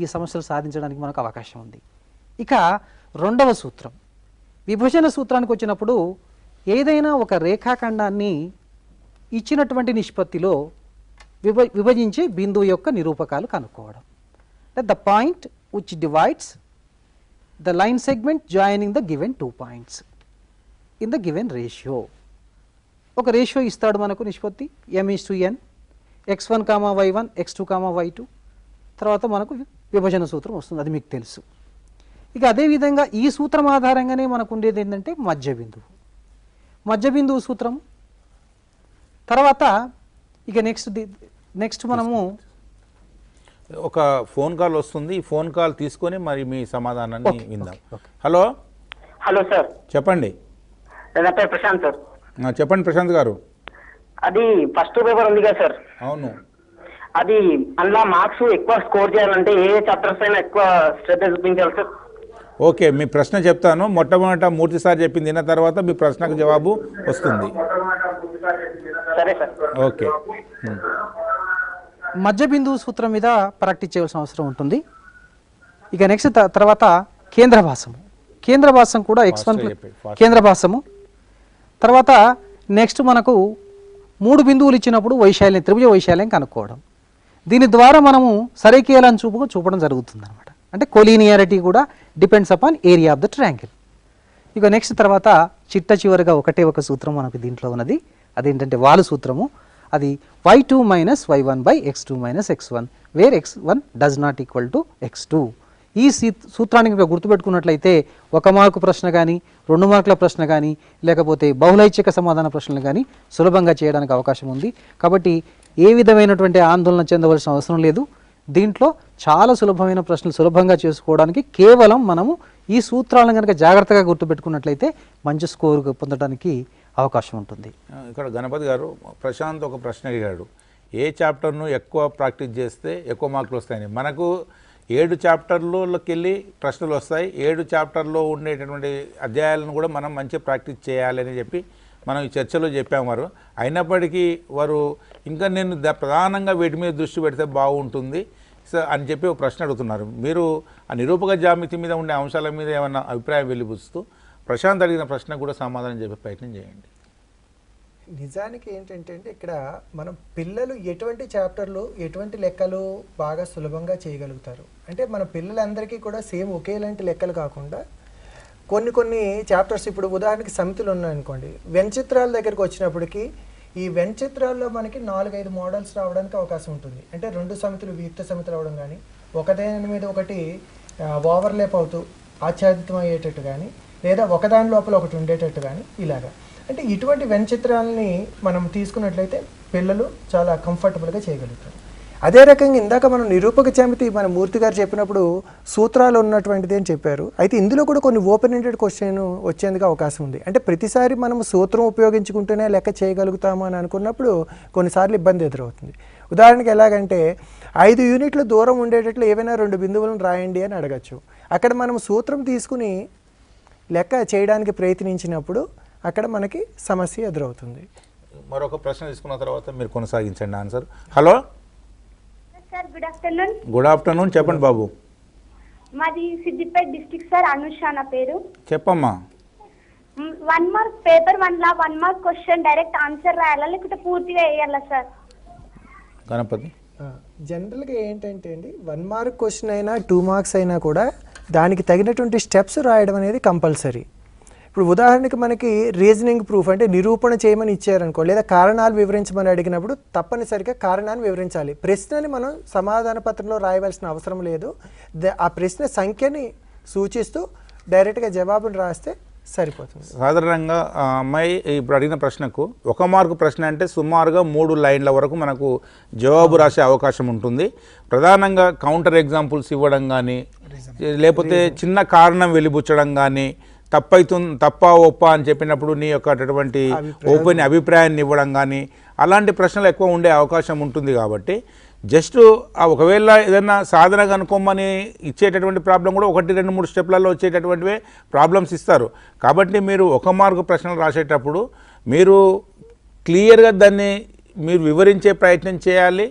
ఈ సమస్యలు సాధించడానికి మనకు అవకాశం ఉంది. ఇక రెండవ సూత్రం, విభజన సూత్రానికి వచ్చినప్పుడు ఏదైనా ఒక రేఖాఖండాన్ని ఇచ్చినటువంటి నిష్పత్తిలో విభజించి బిందువు యొక్క నిరూపకాలు కనుక్కోవడం. The point which divides the line segment joining the given 2 points in the given ratio. ఒక రేషియో ఇస్తాడు మనకు నిష్పత్తి m:n, x1, y1, x2, y2. తర్వాత మనకు విభజన సూత్రం వస్తుంది, అది మీకు తెలుసు. ఇక అదేవిధంగా ఈ సూత్రం ఆధారంగానే మనకు ఉండేది ఏంటంటే మధ్య బిందువు సూత్రం. తర్వాత ఇక నెక్స్ట్ మనము ఒక ఫోన్ కాల్ వస్తుంది, ఈ ఫోన్ కాల్ తీసుకొని మరి మీ సమాధానాన్ని విందాం. హలో హలో సార్, చెప్పండి. నా పేరు ప్రశాంత్ సార్. చెప్పండి ప్రశాంత్ గారు. అది ఫస్ట్ పేపర్ ఉంది కదా సార్, అవును. అది అందులో మార్క్స్ ఎక్కువ స్కోర్ చేయాలంటే ఏ చాప్టర్స్ అయినా ఎక్కువ శ్రద్ధ చూపించాలి సార్? ఓకే, మీ ప్రశ్న చెప్తాను. మొట్టమొదట మూర్తి సార్ చెప్పింది విన్న తర్వాత మీ ప్రశ్నకు జవాబు వస్తుంది. సరే సార్. ఓకే. మధ్య బిందువు సూత్రం మీద ప్రాక్టీస్ చేయాల్సిన అవసరం ఉంటుంది. ఇక నెక్స్ట్ తర్వాత కేంద్ర భాసం కూడా x1 కేంద్ర భాసము. తర్వాత నెక్స్ట్ మనకు 3 బిందువులు ఇచ్చినప్పుడు త్రిభుజ వైశాల్యం కనుక్కోవడం. దీని ద్వారా మనము సరైకేయాలని చూపడం జరుగుతుంది అనమాట. అంటే కొలీనియారిటీ కూడా depends upon area of the triangle. ఇక నెక్స్ట్ తర్వాత చివరిగా ఒక సూత్రం మనకు దీంట్లో ఉన్నది, అదేంటంటే వాలు సూత్రము. అది y2 minus y1 by x2 minus x1 where x1 does not equal to x2. ఈ సూత్రానికి గుర్తుపెట్టుకున్నట్లయితే 1 మార్కు ప్రశ్న కానీ 2 మార్కుల ప్రశ్న కానీ లేకపోతే బహుళైచ్ఛిక సమాధాన ప్రశ్నలు కానీ సులభంగా చేయడానికి అవకాశం ఉంది. కాబట్టి ఏ విధమైనటువంటి ఆందోళన చెందవలసిన అవసరం లేదు. దీంట్లో చాలా సులభమైన ప్రశ్నలు సులభంగా చేసుకోవడానికి కేవలం మనము ఈ సూత్రాలను కనుక జాగ్రత్తగా గుర్తుపెట్టుకున్నట్లయితే మంచి స్కోర్ పొందడానికి అవకాశం ఉంటుంది. ఇక్కడ గణపతి గారు ప్రశాంత్ ఒక ప్రశ్న అడిగాడు, ఏ చాప్టర్ను ఎక్కువ ప్రాక్టీస్ చేస్తే ఎక్కువ మార్కులు వస్తాయని. మనకు 7 చాప్టర్లకి వెళ్ళి ప్రశ్నలు వస్తాయి. 7 చాప్టర్లో ఉండేటటువంటి అధ్యాయాలను కూడా మనం మంచిగా ప్రాక్టీస్ చేయాలని చెప్పి మనం ఈ చర్చలో చెప్పాము. వారు అయినప్పటికీ వారు ఇంకా నేను ప్రధానంగా వీటి మీద దృష్టి పెడితే బాగుంటుంది అని చెప్పి ఒక ప్రశ్న అడుగుతున్నారు. మీరు ఆ నిరూపక జ్యామితి మీద ఉండే అంశాల మీద ఏమైనా అభిప్రాయం వెలిబుస్తూ ప్రశాంత్ అడిగిన ప్రశ్న కూడా సమాధానం చెప్పే ప్రయత్నం చేయండి. నిజానికి ఏంటంటే ఇక్కడ మనం పిల్లలు ఎటువంటి చాప్టర్లు ఎటువంటి లెక్కలు బాగా సులభంగా చేయగలుగుతారు అంటే మన పిల్లలందరికీ కూడా సేమ్ ఒకేలాంటి లెక్కలు కాకుండా కొన్ని చాప్టర్స్, ఇప్పుడు ఉదాహరణకి సమితులు ఉన్నాయనుకోండి, వెంచిత్రాల దగ్గరికి వచ్చినప్పటికీ ఈ వెంచిత్రాల్లో మనకి 4-5 మోడల్స్ రావడానికి అవకాశం ఉంటుంది. అంటే 2 సమితులు వియుక్త సమితులు అవడం కానీ, ఒకదాని మీద ఒకటి ఓవర్లేప్ అవుతూ ఆచ్ఛాదితం అయ్యేటట్టు కానీ, లేదా ఒకదాని లోపల ఒకటి ఉండేటట్టు కానీ, ఇలాగా. అంటే ఇటువంటి వెంచిత్రాలని మనం తీసుకున్నట్లయితే పిల్లలు చాలా కంఫర్టబుల్గా చేయగలుగుతారు. అదే రకంగా ఇందాక మనం నిరూపక జ్యామితి మన మూర్తి గారు చెప్పినప్పుడు సూత్రాలు ఉన్నటువంటిది అని చెప్పారు. అయితే ఇందులో కూడా కొన్ని ఓపెన్ ఎండెడ్ క్వశ్చన్ వచ్చేందుకు అవకాశం ఉంది. అంటే ప్రతిసారి మనం సూత్రం ఉపయోగించుకుంటూనే లెక్క చేయగలుగుతాము అని అనుకున్నప్పుడు కొన్నిసార్లు ఇబ్బంది ఎదురవుతుంది. ఉదాహరణకి ఎలాగంటే 5 యూనిట్ల దూరం ఉండేటట్లు ఏవైనా 2 బిందువులను రాయండి అని అడగచ్చు. అక్కడ మనం సూత్రం తీసుకుని లెక్క చేయడానికి ప్రయత్నించినప్పుడు అక్కడ మనకి సమస్య ఎదురవుతుంది. మరొక ప్రశ్న తీసుకున్న తర్వాత మీరు కొనసాగించండి answer. Hello sir, good afternoon. Good afternoon, చెప్పండి బాబు. మాది సిద్దిపేట డిస్ట్రిక్ట్ సార్, అనుష నా పేరు. చెప్పమ్మా. 1 mark paper 1 1 mark question direct answer రాయాలా లేకపోతే పూర్తిగా వేయాలా సార్? గణపతి, జనరల్గా ఏంటంటే అండి 1 మార్క్ క్వశ్చన్ అయినా 2 మార్క్స్ అయినా కూడా దానికి తగినటువంటి స్టెప్స్ రాయడం అనేది కంపల్సరీ. ఇప్పుడు ఉదాహరణకి మనకి రీజనింగ్ ప్రూఫ్ అంటే నిరూపణ చేయమని ఇచ్చారనుకో, లేదా కారణాలు వివరించమని అడిగినప్పుడు తప్పనిసరిగా కారణాన్ని వివరించాలి. ప్రశ్నని మనం సమాధాన పత్రంలో రాయవలసిన అవసరం లేదు. ఆ ప్రశ్న సంఖ్యని సూచిస్తూ డైరెక్ట్గా జవాబును రాస్తే సరిపోతుంది. సాధారణంగా ఆ అమ్మాయి ఇప్పుడు అడిగిన ప్రశ్నకు 1 మార్కు ప్రశ్న అంటే సుమారుగా 3 లైన్ల వరకు మనకు జవాబు రాసే అవకాశం ఉంటుంది. ప్రధానంగా కౌంటర్ ఎగ్జాంపుల్స్ ఇవ్వడం కానీ, లేకపోతే చిన్న కారణం వెలిబుచ్చడం కానీ, తప్ప ఒప్ప అని చెప్పినప్పుడు నీ యొక్క అటువంటి ఓపెన్ అభిప్రాయాన్ని ఇవ్వడం కానీ, అలాంటి ప్రశ్నలు ఎక్కువ ఉండే అవకాశం ఉంటుంది. కాబట్టి జస్ట్ ఒకవేళ ఏదైనా సాధన కనుక్కోమని ఇచ్చేటటువంటి ప్రాబ్లం కూడా 1, 2, 3 స్టెప్లలో వచ్చేటటువంటివే ప్రాబ్లమ్స్ ఇస్తారు. కాబట్టి మీరు 1 మార్కు ప్రశ్నలు రాసేటప్పుడు మీరు క్లియర్గా దాన్ని మీరు వివరించే ప్రయత్నం చేయాలి.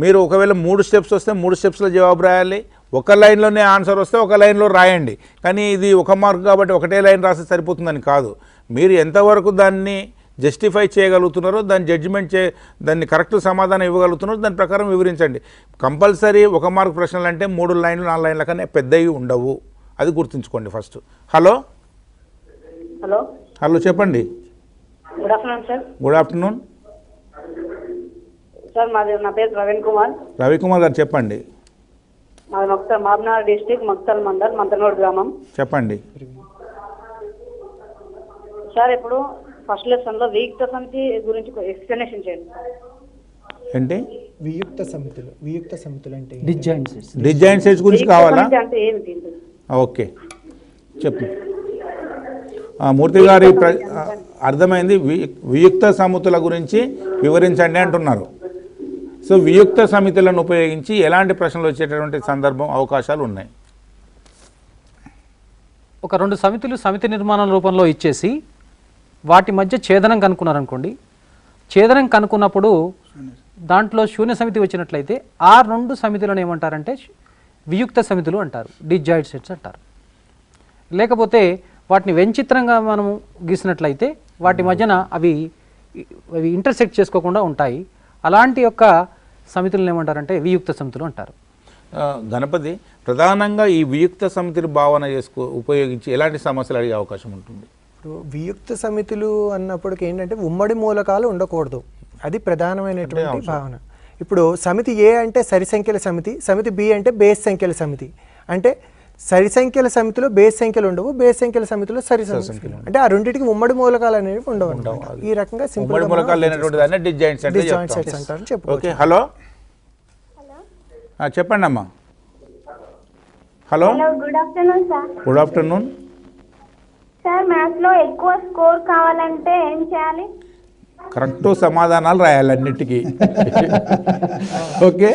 మీరు ఒకవేళ 3 స్టెప్స్ వస్తే 3 స్టెప్స్లో జవాబు రాయాలి. ఒక లైన్లోనే ఆన్సర్ వస్తే ఒక లైన్లో రాయండి. కానీ ఇది 1 మార్క్ కాబట్టి ఒకటే లైన్ రాస్తే సరిపోతుందని కాదు. మీరు ఎంతవరకు దాన్ని జస్టిఫై చేయగలుగుతున్నారో, దాని జడ్జిమెంట్ దాన్ని కరెక్ట్ సమాధానం ఇవ్వగలుగుతున్నారో దాని ప్రకారం వివరించండి. కంపల్సరీ 1 మార్క్ ప్రశ్నలు అంటే 3 లైన్లు 4 లైన్ల కన్నా పెద్దవి ఉండవు. అది గుర్తుంచుకోండి ఫస్ట్. హలో హలో హలో చెప్పండి. Good afternoon sir. Good afternoon sir నా పేరు ప్రవీణ్ కుమార్. రవికుమార్ గారు చెప్పండి. మాది మహబూబ్నగర్ డిస్టిక్ మక్తల్ మండల్ మంతనోడ్ గ్రామం. చెప్పండి. సార్ ఇప్పుడు ఫస్ట్ లెసన్లో వియుక్త సమితి గురించి ఎక్స్ప్లెనేషన్ చేయండి. ఏంటి వియుక్త సమితులు అంటే డిజైన్ సెట్స్ గురించి వియుక్త కావాలా? సమితి అంటే ఏమిటి? ఓకే చెప్పు. మూర్తి గారి అర్థమైంది. వియుక్త సమితుల గురించి వివరించండి అంటున్నారు. సో వియుక్త సమితులను ఉపయోగించి ఎలాంటి ప్రశ్నలు వచ్చేటటువంటి సందర్భం అవకాశాలు ఉన్నాయి? ఒక 2 సమితులు సమితి నిర్మాణం రూపంలో ఇచ్చేసి వాటి మధ్య ఛేదనం కనుక్కున్నారనుకోండి. ఛేదనం కనుక్కున్నప్పుడు దాంట్లో శూన్య సమితి వచ్చినట్లయితే ఆ 2 సమితులను ఏమంటారంటే వియుక్త సమితులు అంటారు, డిజాయిడ్ సెట్స్ అంటారు. లేకపోతే వాటిని వెంచిత్రంగా మనం గీసినట్లయితే వాటి మధ్యన అవి ఇంటర్సెక్ట్ చేసుకోకుండా ఉంటాయి. అలాంటి యొక్క సమితులను ఏమంటారంటే వియుక్త సమితులు అంటారు. గణపతి ప్రధానంగా ఈ వియుక్త సమితిని భావన ఉపయోగించి ఎలాంటి సమస్యలు అడిగే అవకాశం ఉంటుంది? ఇప్పుడు వియుక్త సమితులు అన్నప్పటికి ఏంటంటే ఉమ్మడి మూలకాలు ఉండకూడదు. అది ప్రధానమైనటువంటి భావన. ఇప్పుడు సమితి ఏ అంటే సరి సంఖ్యల సమితి, సమితి బి అంటే బేస్ సంఖ్యల సమితి. అంటే సరి సంఖ్యల సమితిలో బేస్ సంఖ్యలు ఉండవు, బేస్ సంఖ్యల సమితిలో సరి సంఖ్యలు. అంటే ఆ రెండింటికి ఉమ్మడి మూలకాలు అనేవి ఉండవు. ఈ రకంగా సింపుల్ మూలకాలు లేనటువంటి దాన్ని డిజాయింట్ సెట్స్ అంటారని చెప్పు. ఓకే. హలో చెప్పండి అమ్మా. Hello good afternoon sir. Good afternoon sir maths లో ఎక్కువ స్కోర్ కావాలంటే ఏం చేయాలి? కరెక్ట్ సమాధానాలు రాయాలి అన్నిటికీ. ఓకే,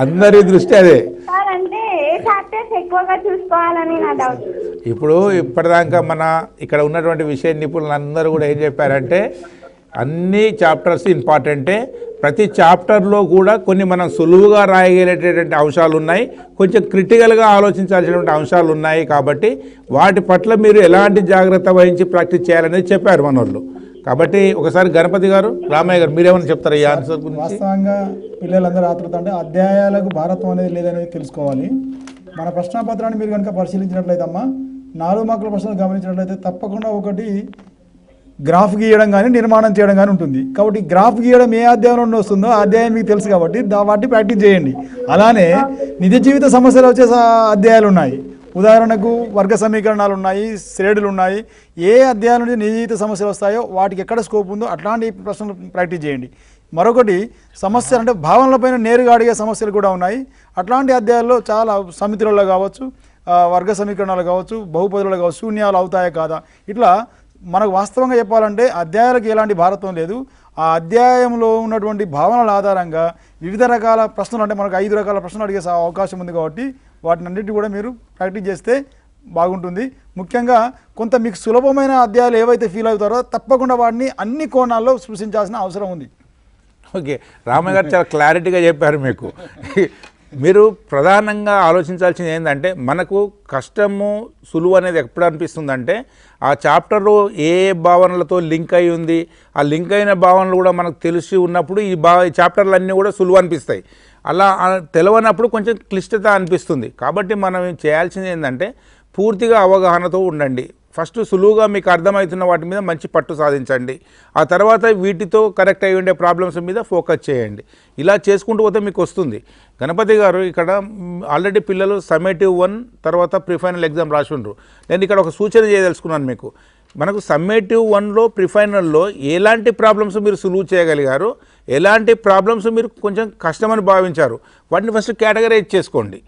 అందరి దృష్టి అదే సార్. అంటే ఏ చాప్టర్స్ ఎక్కువగా చూసుకోవాలని నా డౌట్. ఇప్పుడు ఇప్పటిదాకా మన ఇక్కడ ఉన్నటువంటి విషయ నిపుణులు అందరూ కూడా ఏం చెప్పారంటే అన్ని చాప్టర్స్ ఇంపార్టెంటే. ప్రతి చాప్టర్లో కూడా కొన్ని మనం సులువుగా రాయగలిగేటటువంటి అంశాలు ఉన్నాయి, కొంచెం క్రిటికల్గా ఆలోచించాల్సినటువంటి అంశాలు ఉన్నాయి. కాబట్టి వాటి పట్ల మీరు ఎలాంటి జాగ్రత్త వహించి ప్రాక్టీస్ చేయాలనేది చెప్పారు మన వాళ్ళు. కాబట్టి ఒకసారి గణపతి గారు, రామయ్య గారు మీరేమన్నా చెప్తారా ఈ ఆన్సర్ గురించి? వాస్తవంగా పిల్లలందరూ ఆతృత అంటే అధ్యాయాలకు భారత్వం అనేది లేదనేది తెలుసుకోవాలి. మన ప్రశ్నాపత్రాన్ని మీరు కనుక పరిశీలించినట్లయితే అమ్మా 4 మార్కుల ప్రశ్నలు గమనించినట్లయితే తప్పకుండా ఒకటి గ్రాఫ్ గీయడం కానీ నిర్మాణం చేయడం కానీ ఉంటుంది. కాబట్టి గ్రాఫ్ గీయడం ఏ అధ్యాయంలో నుండి వస్తుందో ఆ అధ్యాయం మీకు తెలుసు కాబట్టి వాటిని ప్రాక్టీస్ చేయండి. అలానే నిజ జీవిత సమస్యలు వచ్చే అధ్యాయాలు ఉన్నాయి. ఉదాహరణకు వర్గ సమీకరణాలు ఉన్నాయి, శ్రేణులు ఉన్నాయి. ఏ అధ్యాయం నుండి నిజ జీవిత సమస్యలు వస్తాయో వాటికి ఎక్కడ స్కోప్ ఉందో అట్లాంటి ప్రశ్నలు ప్రాక్టీస్ చేయండి. మరొకటి సమస్యలు అంటే భావనలపైన నేరుగా అడిగే సమస్యలు కూడా ఉన్నాయి. అట్లాంటి అధ్యాయాల్లో చాలా సమితులలో కావచ్చు, వర్గ సమీకరణాలు కావచ్చు, బహుపదులలో కావచ్చు, శూన్యాలు అవుతాయా కాదా, ఇట్లా మనకు వాస్తవంగా చెప్పాలంటే అధ్యాయాలకు ఎలాంటి భారత్వం లేదు. ఆ అధ్యాయంలో ఉన్నటువంటి భావనల ఆధారంగా వివిధ రకాల ప్రశ్నలు అంటే మనకు 5 రకాల ప్రశ్నలు అడిగే అవకాశం ఉంది. కాబట్టి వాటిని అన్నిటి కూడా మీరు ప్రాక్టీస్ చేస్తే బాగుంటుంది. ముఖ్యంగా కొంత మీకు సులభమైన అధ్యాయాలు ఏవైతే ఫీల్ అవుతారో తప్పకుండా వాటిని అన్ని కోణాల్లో సృష్టించాల్సిన అవసరం ఉంది. ఓకే, రామయ్య గారు చాలా క్లారిటీగా చెప్పారు. మీకు మీరు ప్రధానంగా ఆలోచించాల్సింది ఏంటంటే మనకు కష్టము సులువు అనేది ఎప్పుడు అనిపిస్తుందంటే ఆ చాప్టర్లో ఏ భావనలతో లింక్ అయి ఉంది, ఆ లింక్ అయిన భావనలు కూడా మనకు తెలిసి ఉన్నప్పుడు ఈ చాప్టర్లు అన్నీ కూడా సులువు అనిపిస్తాయి. అలా తెలవనప్పుడు కొంచెం క్లిష్టత అనిపిస్తుంది. కాబట్టి మనం చేయాల్సింది ఏంటంటే పూర్తిగా అవగాహనతో ఉండండి. ఫస్ట్ సులువుగా మీకు అర్థమవుతున్న వాటి మీద మంచి పట్టు సాధించండి. ఆ తర్వాత వీటితో కరెక్ట్ అయి ఉండే ప్రాబ్లమ్స్ మీద ఫోకస్ చేయండి. ఇలా చేసుకుంటూ పోతే మీకు వస్తుంది. గణపతి గారు ఇక్కడ ఆల్రెడీ పిల్లలు సమ్మేటివ్ 1 తర్వాత ప్రిఫైనల్ ఎగ్జామ్ రాసి ఉండరు. నేను ఇక్కడ ఒక సూచన చేయదలుచుకున్నాను మీకు. మనకు సమ్మేటివ్ 1లో ప్రిఫైనల్లో ఎలాంటి ప్రాబ్లమ్స్ మీరు సులువు చేయగలిగారు, ఎలాంటి ప్రాబ్లమ్స్ మీరు కొంచెం కష్టమని భావించారు, వాటిని ఫస్ట్ కేటగరైజ్ చేసుకోండి.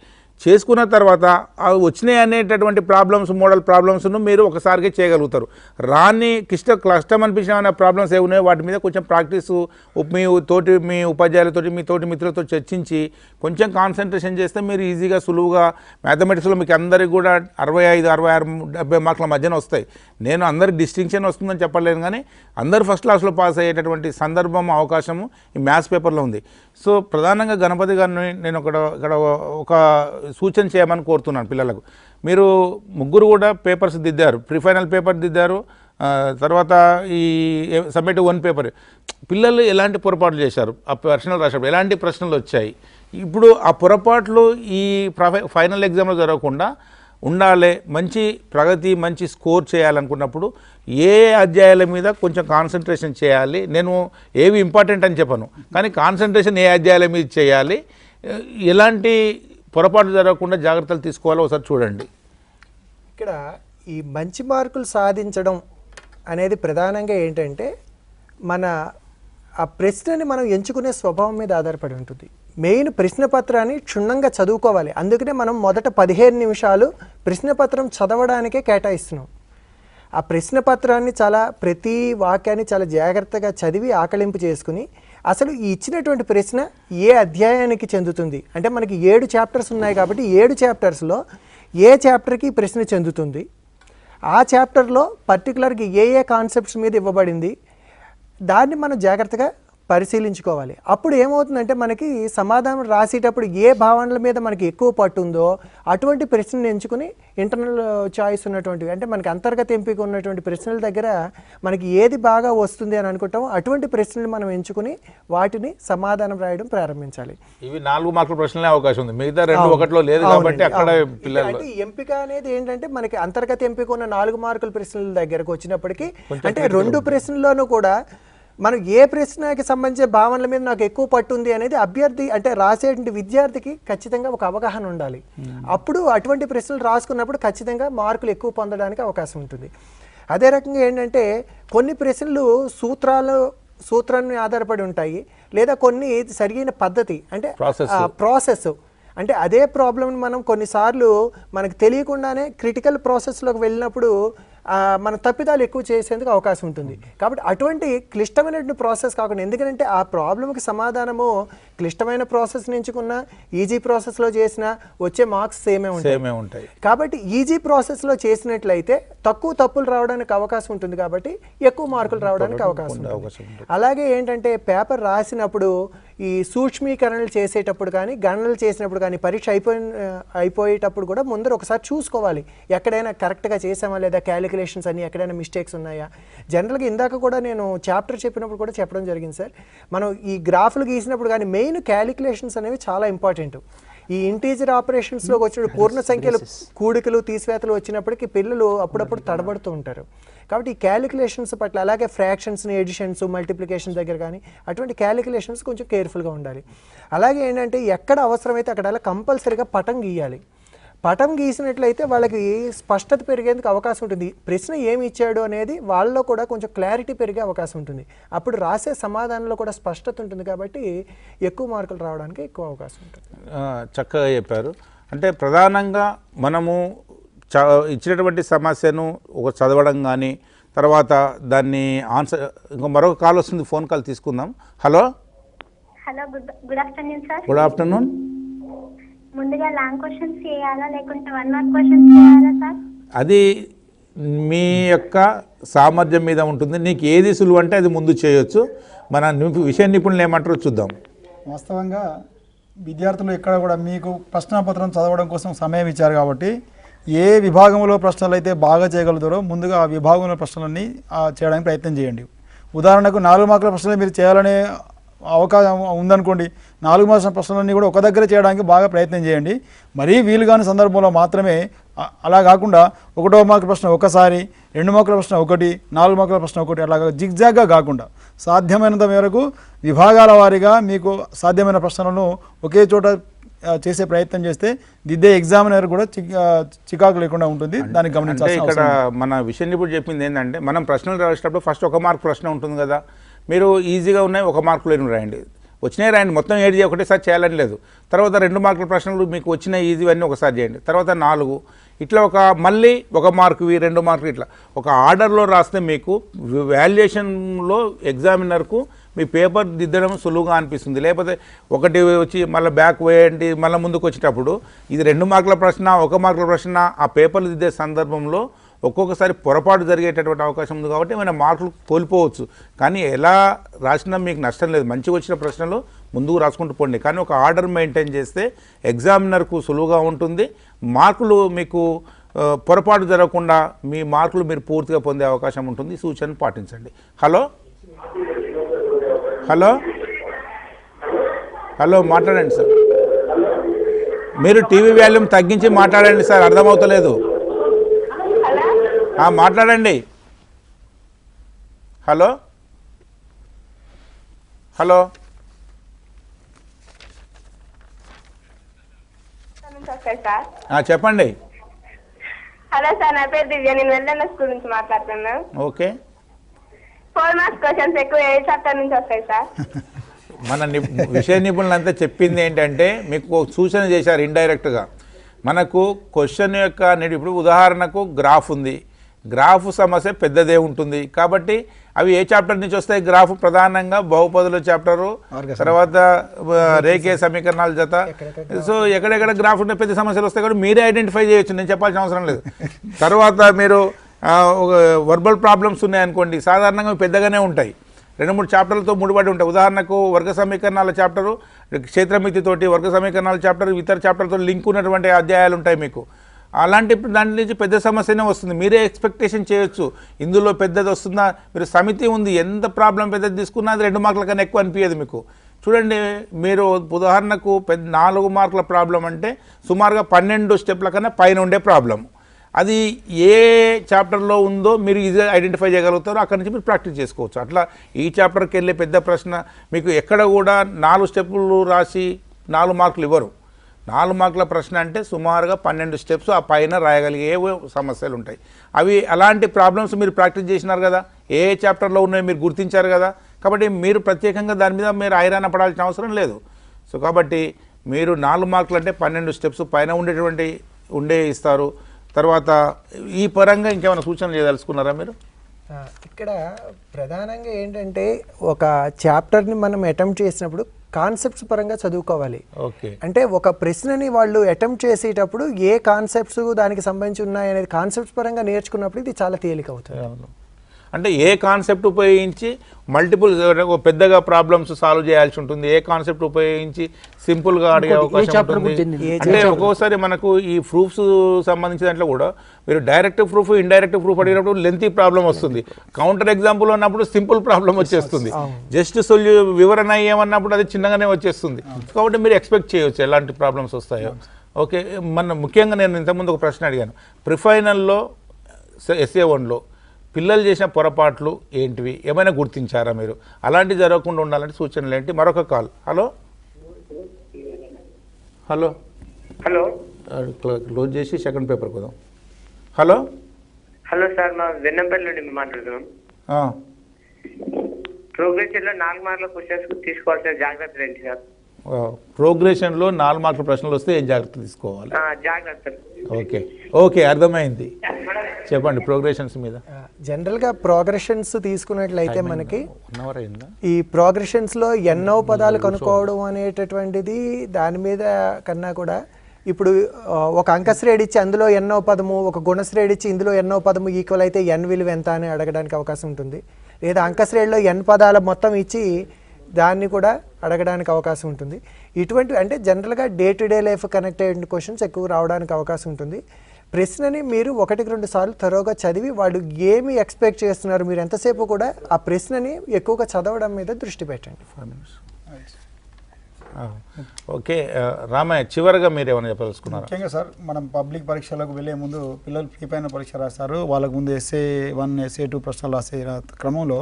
చేసుకున్న తర్వాత అవి వచ్చినాయి అనేటటువంటి ప్రాబ్లమ్స్, మోడల్ ప్రాబ్లమ్స్ను మీరు ఒకసారిగా చేయగలుగుతారు. రాని కష్టం అనిపించిన ప్రాబ్లమ్స్ ఏమున్నాయో వాటి మీద కొంచెం ప్రాక్టీస్ మీ ఉపాధ్యాయులతోటి, మీ తోటి మిత్రులతో చర్చించి కొంచెం కాన్సన్ట్రేషన్ చేస్తే మీరు ఈజీగా సులువుగా మ్యాథమెటిక్స్లో మీకు అందరికి కూడా 65, 66, 70 మార్కుల మధ్యన వస్తాయి. నేను అందరికి డిస్టింక్షన్ వస్తుందని చెప్పలేను, కానీ అందరు ఫస్ట్ క్లాస్లో పాస్ అయ్యేటటువంటి సందర్భం, అవకాశము ఈ మ్యాథ్స్ పేపర్లో ఉంది. సో ప్రధానంగా గణపతి గారిని నేను ఇక్కడ ఒక సూచన చేయమని కోరుతున్నాను పిల్లలకు. మీరు ముగ్గురు కూడా పేపర్స్ దిద్దారు, ప్రీ ఫైనల్ పేపర్ దిద్దారు, తర్వాత ఈ సబ్మిటివ్ 1 పేపర్. పిల్లలు ఎలాంటి పొరపాట్లు చేశారు, ఆ ప్రశ్నలు రాసేటప్పుడు ఎలాంటి ప్రశ్నలు వచ్చాయి, ఇప్పుడు ఆ పొరపాట్లు ఈ ఫైనల్ ఎగ్జామ్లో జరగకుండా ఉండాలి, మంచి ప్రగతి, మంచి స్కోర్ చేయాలనుకున్నప్పుడు ఏ అధ్యాయాల మీద కొంచెం కాన్సన్ట్రేషన్ చేయాలి. నేను ఏవి ఇంపార్టెంట్ అని చెప్పను, కానీ కాన్సన్ట్రేషన్ ఏ అధ్యాయాల మీద చేయాలి, ఎలాంటి పొరపాటు జరగకుండా జాగ్రత్తలు తీసుకోవాలో ఒకసారి చూడండి. ఇక్కడ ఈ మంచి మార్కులు సాధించడం అనేది ప్రధానంగా ఏంటంటే మన ఆ ప్రశ్నని మనం ఎంచుకునే స్వభావం మీద ఆధారపడి ఉంటుంది. మెయిన్ ప్రశ్నపత్రాన్ని క్షుణ్ణంగా చదువుకోవాలి. అందుకనే మనం మొదట 15 నిమిషాలు ప్రశ్నపత్రం చదవడానికే కేటాయిస్తున్నాం. ఆ ప్రశ్నపత్రాన్ని ప్రతి వాక్యాన్ని చాలా జాగ్రత్తగా చదివి ఆకలింపు చేసుకుని అసలు ఈ ఇచ్చినటువంటి ప్రశ్న ఏ అధ్యాయానికి చెందుతుంది అంటే మనకి 7 చాప్టర్స్ ఉన్నాయి కాబట్టి 7 చాప్టర్స్లో ఏ చాప్టర్కి ఈ ప్రశ్న చెందుతుంది, ఆ చాప్టర్లో పర్టికులర్గా ఏ కాన్సెప్ట్స్ మీద ఇవ్వబడింది, దాన్ని మనం జాగ్రత్తగా పరిశీలించుకోవాలి. అప్పుడు ఏమవుతుందంటే మనకి సమాధానం రాసేటప్పుడు ఏ భావనల మీద మనకి ఎక్కువ పట్టు ఉందో అటువంటి ప్రశ్నలు ఎంచుకుని ఇంటర్నల్ చాయిస్ ఉన్నటువంటివి అంటే మనకి అంతర్గత ఎంపిక ఉన్నటువంటి ప్రశ్నల దగ్గర మనకి ఏది బాగా వస్తుంది అని అనుకుంటామో అటువంటి ప్రశ్నలు మనం ఎంచుకుని వాటిని సమాధానం రాయడం ప్రారంభించాలి. ఇవి 4 మార్కుల ప్రశ్నలే అవకాశం ఉంది, మిగతా 2 1లో లేదు కాబట్టి అక్కడ పిల్లలు అంటే ఎంపిక అనేది ఏంటంటే మనకి అంతర్గత ఎంపిక ఉన్న 4 మార్కుల ప్రశ్నల దగ్గరకు వచ్చినప్పటికీ అంటే 2 ప్రశ్నల్లోనూ కూడా మనం ఏ ప్రశ్నకి సంబంధించిన భావనల మీద నాకు ఎక్కువ పట్టుంది అనేది అభ్యర్థి అంటే రాసేటువంటి విద్యార్థికి ఖచ్చితంగా ఒక అవగాహన ఉండాలి. అప్పుడు అటువంటి ప్రశ్నలు రాసుకున్నప్పుడు ఖచ్చితంగా మార్కులు ఎక్కువ పొందడానికి అవకాశం ఉంటుంది. అదే రకంగా ఏంటంటే కొన్ని ప్రశ్నలు సూత్రాన్ని ఆధారపడి ఉంటాయి, లేదా కొన్ని సరైన పద్ధతి అంటే ప్రాసెస్ అంటే అదే ప్రాబ్లమ్ని మనం కొన్నిసార్లు మనకు తెలియకుండానే క్రిటికల్ ప్రాసెస్లోకి వెళ్ళినప్పుడు మన తప్పిదాలు ఎక్కువ చేసేందుకు అవకాశం ఉంటుంది. కాబట్టి అటువంటి క్లిష్టమైనటువంటి ప్రాసెస్ కాకుండా, ఎందుకంటే ఆ ప్రాబ్లంకి సమాధానము క్లిష్టమైన ప్రాసెస్ ఎంచుకున్నా ఈజీ ప్రాసెస్లో చేసినా వచ్చే మార్క్స్ సేమే ఉంటాయి. కాబట్టి ఈజీ ప్రాసెస్లో చేసినట్లయితే తక్కువ తప్పులు రావడానికి అవకాశం ఉంటుంది, కాబట్టి ఎక్కువ మార్కులు రావడానికి అవకాశం ఉంటుంది. అలాగే ఏంటంటే పేపర్ రాసినప్పుడు ఈ సూక్ష్మీకరణలు చేసేటప్పుడు కానీ గణనలు చేసినప్పుడు కానీ పరీక్ష అయిపోయేటప్పుడు కూడా ముందర ఒకసారి చూసుకోవాలి ఎక్కడైనా కరెక్ట్గా చేసామా లేదా, క్యాలిక్యులేషన్స్ అన్ని ఎక్కడైనా మిస్టేక్స్ ఉన్నాయా. జనరల్గా ఇందాక కూడా నేను చాప్టర్ చెప్పినప్పుడు కూడా చెప్పడం జరిగింది సార్, మనం ఈ గ్రాఫ్లు గీసినప్పుడు కానీ మెయిన్ క్యాలిక్యులేషన్స్ అనేవి చాలా ఇంపార్టెంట్. ఈ ఇంటీజర్ ఆపరేషన్స్లోకి వచ్చినప్పుడు పూర్ణ సంఖ్యలు కూడికలు తీసివేతలు వచ్చినప్పటికీ పిల్లలు అప్పుడప్పుడు తడబడుతూ ఉంటారు. కాబట్టి ఈ క్యాలిక్యులేషన్స్ పట్ల అలాగే ఫ్రాక్షన్స్ని ఎడిషన్స్ మల్టిప్లికేషన్ దగ్గర కానీ అటువంటి క్యాలిక్యులేషన్స్ కొంచెం కేర్ఫుల్గా ఉండాలి. అలాగే ఏంటంటే ఎక్కడ అవసరమైతే అక్కడ అలా కంపల్సరీగా పటం గీయాలి. పటం గీసినట్లయితే వాళ్ళకి స్పష్టత పెరిగేందుకు అవకాశం ఉంటుంది. ప్రశ్న ఏమి ఇచ్చాడు అనేది వాళ్ళలో కూడా కొంచెం క్లారిటీ పెరిగే అవకాశం ఉంటుంది. అప్పుడు రాసే సమాధానంలో కూడా స్పష్టత ఉంటుంది, కాబట్టి ఎక్కువ మార్కులు రావడానికి ఎక్కువ అవకాశం ఉంటుంది. చక్కగా చెప్పారు. అంటే ప్రధానంగా మనము ఇచ్చినటువంటి సమస్యను ఒక చదవడం కానీ తర్వాత దాన్ని ఆన్సర్, ఇంకో మరొక కాల్ వస్తుంది, ఫోన్ కాల్ తీసుకుందాం. Hello good afternoon sir. Good afternoon. ముందుగా లాంగ్ క్వశ్చన్స్ చేయాలా లేకుంటే 1 మార్క్ క్వశ్చన్స్ చేయాలా సార్? అది మీ యొక్క సామర్థ్యం మీద ఉంటుంది. నీకు ఏది సులువు అంటే అది ముందు చేయొచ్చు. మన విషయ నిపుణులు ఏమంటారో చూద్దాం. వాస్తవంగా విద్యార్థులు ఇక్కడ కూడా మీకు ప్రశ్నపత్రం చదవడం కోసం సమయం ఇచ్చారు కాబట్టి ఏ విభాగంలో ప్రశ్నలు అయితే బాగా చేయగలుగుతారో ముందుగా ఆ విభాగంలో ప్రశ్నలన్నీ చేయడానికి ప్రయత్నం చేయండి. ఉదాహరణకు 4 మార్కుల ప్రశ్నలు మీరు చేయాలనే అవకాశం ఉందనుకోండి, 4 మార్కుల ప్రశ్నలన్నీ కూడా ఒక దగ్గర చేయడానికి బాగా ప్రయత్నం చేయండి. మరీ వీలు కాని సందర్భంలో మాత్రమే అలా కాకుండా 1వ మార్కుల ప్రశ్న ఒకసారి, 2 మార్కుల ప్రశ్న ఒకటి, 4 మార్కుల ప్రశ్న ఒకటి, అలాగా జిగ్జాగ్గా కాకుండా సాధ్యమైనంత మేరకు విభాగాల వారీగా మీకు సాధ్యమైన ప్రశ్నలను ఒకే చోట చేసే ప్రయత్నం చేస్తే దిద్దే ఎగ్జామినర్ కూడా చికాకు లేకుండా ఉంటుంది. దానికి గమనించాలి. ఇక్కడ మన విషయం ఇప్పుడు చెప్పింది ఏంటంటే మనం ప్రశ్నలు రాసేటప్పుడు ఫస్ట్ 1 మార్క్ ప్రశ్న ఉంటుంది కదా, మీరు ఈజీగా ఉన్నాయి 1 మార్కులు రాయండి. వచ్చినాయి రాయండి, మొత్తం 7 ఒకటేసారి చేయాలని లేదు. తర్వాత 2 మార్కుల ప్రశ్నలు మీకు వచ్చిన ఈజీవన్నీ ఒకసారి చేయండి. తర్వాత 4 ఇట్లా మళ్ళీ 1 మార్కువి 2 మార్కులు ఇట్లా ఒక ఆర్డర్లో రాస్తే మీకు వాల్యుయేషన్లో ఎగ్జామినర్కు మీ పేపర్ దిద్దడం సులువుగా అనిపిస్తుంది. లేకపోతే ఒకటి వచ్చి మళ్ళీ బ్యాక్ వేయండి, మళ్ళీ ముందుకు వచ్చేటప్పుడు ఇది 2 మార్కుల ప్రశ్న 1 మార్కుల ప్రశ్న ఆ పేపర్లు దిద్దే సందర్భంలో ఒక్కొక్కసారి పొరపాటు జరిగేటటువంటి అవకాశం ఉంది. కాబట్టి ఏమైనా మార్కులు కోల్పోవచ్చు. కానీ ఎలా రాసినా మీకు నష్టం లేదు. మంచిగా వచ్చిన ప్రశ్నలు ముందుకు రాసుకుంటూ పోండి. కానీ ఒక ఆర్డర్ మెయింటైన్ చేస్తే ఎగ్జామినర్కు సులువుగా ఉంటుంది. మార్కులు మీకు పొరపాటు జరగకుండా మీ మార్కులు మీరు పూర్తిగా పొందే అవకాశం ఉంటుంది. సూచనలు పాటించండి. హలో హలో హలో మాట్లాడండి సార్. మీరు టీవీ వాల్యూమ్ తగ్గించి మాట్లాడండి సార్, అర్థమవుతలేదు. మాట్లాడండి. హలో హలో చెప్పండి. హలో సార్, నా పేరు దివ్య, నేను వెళ్ళిన స్కూల్ నుంచి మాట్లాడుతున్నాను. ఓకే, 4 మార్క్స్ క్వశ్చన్స్ ఎక్కువ ఏ చాప్టర్ నుంచి వస్తాయి సార్? మన విషయ నిపుణులంతా చెప్పింది ఏంటంటే మీకు సూచన చేశారు ఇండైరెక్ట్గా. మనకు క్వశ్చన్ యొక్క ఇప్పుడు ఉదాహరణకు గ్రాఫ్ ఉంది, గ్రాఫ్ సమస్య పెద్దదే ఉంటుంది. కాబట్టి అవి ఏ చాప్టర్ నుంచి వస్తాయి? గ్రాఫ్ ప్రధానంగా బహుపదుల చాప్టరు, తర్వాత రేఖీయ సమీకరణాల జత. సో ఎక్కడెక్కడ గ్రాఫ్ ఉంటే పెద్ద సమస్యలు వస్తాయి కాబట్టి మీరే ఐడెంటిఫై చేయొచ్చు, నేను చెప్పాల్సిన అవసరం లేదు. తర్వాత మీరు వర్బల్ ప్రాబ్లమ్స్ ఉన్నాయనుకోండి, సాధారణంగా పెద్దగానే ఉంటాయి, 2-3 చాప్టర్లతో ముడిపడి ఉంటాయి. ఉదాహరణకు వర్గ సమీకరణాల చాప్టరు, క్షేత్రమితితోటి వర్గ సమీకరణాల చాప్టర్, ఇతర చాప్టర్తో లింక్ ఉన్నటువంటి అధ్యాయాలు ఉంటాయి మీకు. అలాంటి దాంట్లో నుంచి పెద్ద సమస్యనే వస్తుంది. మీరే ఎక్స్పెక్టేషన్ చేయొచ్చు ఇందులో పెద్దది వస్తుందా. మీరు సమితి ఉంది, ఎంత ప్రాబ్లం పెద్దది తీసుకున్నా అది 2 మార్కుల కన్నా ఎక్కువ అనిపించదు మీకు. చూడండి, మీరు ఉదాహరణకు 4 మార్కుల ప్రాబ్లం అంటే సుమారుగా 12 స్టెప్ల కన్నా పైన ఉండే ప్రాబ్లం. అది ఏ చాప్టర్లో ఉందో మీరు ఈజీగా ఐడెంటిఫై చేయగలుగుతారో అక్కడి నుంచి మీరు ప్రాక్టీస్ చేసుకోవచ్చు. అట్లా ఈ చాప్టర్కి వెళ్ళే పెద్ద ప్రశ్న మీకు ఎక్కడ కూడా 4 స్టెప్పులు రాసి 4 మార్కులు ఇవ్వరు. 4 మార్కుల ప్రశ్న అంటే సుమారుగా 12 స్టెప్స్ ఆ పైన రాయగలిగే సమస్యలు ఉంటాయి. అవి అలాంటి ప్రాబ్లమ్స్ మీరు ప్రాక్టీస్ చేసినారు కదా, ఏ చాప్టర్లో ఉన్నాయో మీరు గుర్తించారు కదా. కాబట్టి మీరు ప్రత్యేకంగా దాని మీద మీరు ఐరాణ పడాల్సిన అవసరం లేదు. సో కాబట్టి మీరు 4 మార్కులు అంటే 12 స్టెప్స్ పైన ఉండే ఇస్తారు. తర్వాత ఈ పరంగా ఇంకేమైనా సూచనలు చేయదలుచుకున్నారా మీరు? ఇక్కడ ప్రధానంగా ఏంటంటే ఒక చాప్టర్ని మనం అటెంప్ట్ చేసినప్పుడు కాన్సెప్ట్స్ పరంగా చదువుకోవాలి. ఓకే, అంటే ఒక ప్రశ్నని వాళ్ళు అటెంప్ట్ చేసేటప్పుడు ఏ కాన్సెప్ట్స్ దానికి సంబంధించి ఉన్నాయనేది కాన్సెప్ట్స్ పరంగా నేర్చుకున్నప్పుడు ఇది చాలా తేలిక అవుతుంది. అంటే ఏ కాన్సెప్ట్ ఉపయోగించి మల్టిపుల్ పెద్దగా ప్రాబ్లమ్స్ సాల్వ్ చేయాల్సి ఉంటుంది, ఏ కాన్సెప్ట్ ఉపయోగించి సింపుల్గా అడిగే అవకాశం ఉంటుంది. అంటే ఒక్కోసారి మనకు ఈ ప్రూఫ్స్ సంబంధించిన దాంట్లో కూడా మీరు డైరెక్ట్ ప్రూఫ్ ఇండైరెక్ట్ ప్రూఫ్ అడిగినప్పుడు లెంతీ ప్రాబ్లం వస్తుంది. కౌంటర్ ఎగ్జాంపుల్ ఉన్నప్పుడు సింపుల్ ప్రాబ్లం వచ్చేస్తుంది. జస్ట్ వివరణ ఏమన్నప్పుడు అది చిన్నగానే వచ్చేస్తుంది. కాబట్టి మీరు ఎక్స్పెక్ట్ చేయవచ్చు ఎలాంటి ప్రాబ్లమ్స్ వస్తాయో. ఓకే, ముఖ్యంగా నేను ఇంతకుముందు ఒక ప్రశ్న అడిగాను, ప్రిఫైనల్లో SA1లో పిల్లలు చేసిన పొరపాట్లు ఏంటివి, ఏమైనా గుర్తించారా మీరు? అలాంటివి జరగకుండా ఉండాలంటే సూచనలు ఏంటి? మరొక call. Hello hello hello close చేసి సెకండ్ పేపర్ పోదాం. హలో హలో సార్, మా వెన్నంపల్లి నుండి మాట్లాడుతున్నాం. ప్రోగ్రెషన్లో 4 మార్కుల క్వశ్చన్స్ తీసుకోవాల్సిన జాగ్రత్తలు ఏంటి సార్? ప్రోగ్రెషన్లో 4 మార్కుల ప్రశ్నలు వస్తే ఏం జాగ్రత్త తీసుకోవాలి? జాగ్రత్తలు. ఓకే ఓకే, అర్థమైంది. చెప్పండి ప్రోగ్రెషన్స్ మీద. జనరల్గా ప్రోగ్రెషన్స్ తీసుకున్నట్లయితే మనకి 1 అవర్ అయిందా? ఈ ప్రోగ్రెషన్స్లో ఎన్నో పదాలు కనుక్కోవడం అనేటటువంటిది దాని మీద కన్నా కూడా ఇప్పుడు ఒక అంకశ్రేణి ఇచ్చి అందులో ఎన్నో పదము, ఒక గుణశ్రేణి ఇచ్చి ఇందులో ఎన్నో పదము ఈక్వల్ అయితే n విలువ ఎంత అని అడగడానికి అవకాశం ఉంటుంది. లేదా అంకశ్రేణిలో n పదాల మొత్తం ఇచ్చి దాన్ని కూడా అడగడానికి అవకాశం ఉంటుంది. ఇటువంటి అంటే జనరల్గా day to day life connected questions ఎక్కువ రావడానికి అవకాశం ఉంటుంది. ప్రశ్నని మీరు 1-2 సార్లు త్వరగా చదివి వాళ్ళు ఏమి ఎక్స్పెక్ట్ చేస్తున్నారు, మీరు ఎంతసేపు కూడా ఆ ప్రశ్నని ఎక్కువగా చదవడం మీద దృష్టి పెట్టండి. ఓకే, రామయ్య చివరిగా మీరు ఏమైనా చెప్పదలుచుకున్నారు? ముఖ్యంగా సార్, మనం పబ్లిక్ పరీక్షలకు వెళ్ళే ముందు పిల్లలు ఫ్రీ పైన పరీక్ష రాస్తారు. వాళ్ళకు ముందు SA1 SA2 ప్రశ్నలు రాసే క్రమంలో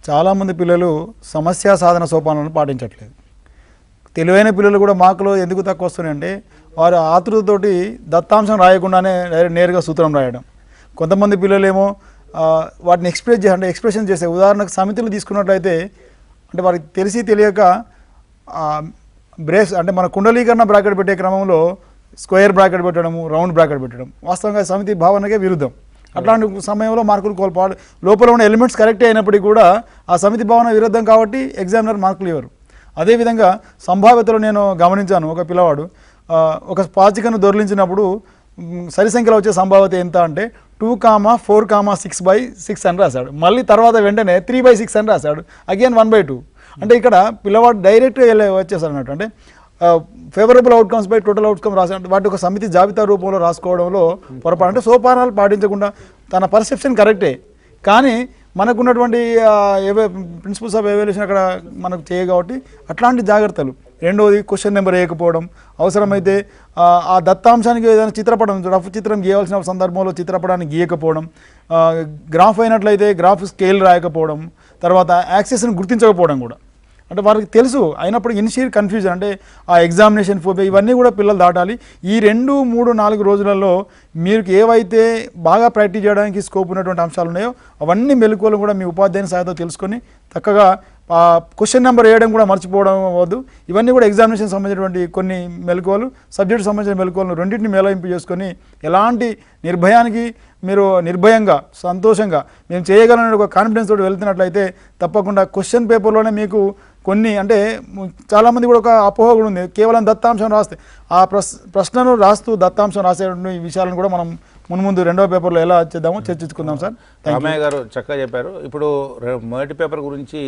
చాలామంది పిల్లలు సమస్య సాధన సోపానాలను పాటించట్లేదు. తెలివైన పిల్లలు కూడా మార్కులు ఎందుకు తక్కువ వస్తున్నాయంటే వారు ఆతృతతోటి దత్తాంశం రాయకుండానే నేరుగా సూత్రం రాయడం. కొంతమంది పిల్లలేమో వాటిని ఎక్స్ప్రెషన్ చేసే, ఉదాహరణకు సమితులు తీసుకున్నట్లయితే అంటే వారికి తెలిసి తెలియక బ్రేస్ అంటే మన కుండలీకరణ బ్రాకెట్ పెట్టే క్రమంలో స్క్వేర్ బ్రాకెట్ పెట్టడము, రౌండ్ బ్రాకెట్ పెట్టడం వాస్తవంగా సమితి భావనకే విరుద్ధం. అట్లాంటి సమయంలో మార్కులు కోల్పోవాలి. లోపల ఉన్న ఎలిమెంట్స్ కరెక్ట్ అయినప్పటికీ కూడా ఆ సమితి భావన విరుద్ధం కాబట్టి ఎగ్జామినర్ మార్కులు ఇవ్వరు. అదేవిధంగా సంభావ్యతలో నేను గమనించాను, ఒక పిల్లవాడు ఒక పాచికను దొర్లించినప్పుడు సరి సంఖ్యలో వచ్చే సంభావ్యత ఎంత అంటే 2,4,6/6 అని రాశాడు. మళ్ళీ తర్వాత వెంటనే 3/6 అని రాశాడు. అగైన్ 1/2. అంటే ఇక్కడ పిల్లవాడు డైరెక్ట్గా వచ్చేసాడు అన్నట్టు. అంటే favourable outcomes by total outcome రాసాడు. వాటి ఒక సమితి జాబితా రూపంలో రాసుకోవడంలో పొరపాటు. అంటే సోపానాలు పాటించకుండా తన పర్సెప్షన్ కరెక్టే, కానీ మనకున్నటువంటి ప్రిన్సిపల్స్ ఆఫ్ ఎవాల్యుయేషన్ అక్కడ మనకు చేయ కాబట్టి అట్లాంటి జాగ్రత్తలు. రెండవది క్వశ్చన్ నెంబర్ వేయకపోవడం, అవసరమైతే ఆ దత్తాంశానికి ఏదైనా చిత్రపటం రఫ్ చిత్రం గీయవలసిన సందర్భంలో చిత్రపటాన్ని గీయకపోవడం, గ్రాఫ్ అయినట్లయితే గ్రాఫ్ స్కేల్ రాయకపోవడం, తర్వాత యాక్సెస్ని గుర్తించకపోవడం కూడా. అంటే వారికి తెలుసు అయినప్పుడు ఇనిషియల్ కన్ఫ్యూజన్, అంటే ఆ ఎగ్జామినేషన్ ఫోబియా, ఇవన్నీ కూడా పిల్లలు దాటాలి. ఈ 2, 3, 4 రోజులలో మీరు ఏవైతే బాగా ప్రాక్టీస్ చేయడానికి స్కోప్ ఉన్నటువంటి అంశాలు ఉన్నాయో అవన్నీ మెలకువలు కూడా మీ ఉపాధ్యాయుని సహాయంతో తెలుసుకొని చక్కగా క్వశ్చన్ నెంబర్ వేయడం కూడా మర్చిపోవడం అవ్వద్దు. ఇవన్నీ కూడా ఎగ్జామినేషన్ సంబంధించినటువంటి కొన్ని మెలకువలు, సబ్జెక్టు సంబంధించిన మెలకువలను రెండింటిని మేళవింపు చేసుకొని ఎలాంటి నిర్భయానికి మీరు నిర్భయంగా సంతోషంగా మేము చేయగలనని ఒక కాన్ఫిడెన్స్ తోటి వెళ్తున్నట్లయితే తప్పకుండా క్వశ్చన్ పేపర్లోనే మీకు కొన్ని, అంటే చాలామంది కూడా ఒక అపోహ కూడా ఉంది, కేవలం దత్తాంశం రాస్తే ఆ ప్రశ్నను రాస్తూ దత్తాంశం రాసేటువంటి విషయాలను కూడా మనం ముందు రెండవ పేపర్లో ఎలా చేద్దామో చర్చించుకుందాం సార్. రామయ్య గారు చక్కగా చెప్పారు. ఇప్పుడు మొదటి పేపర్ గురించి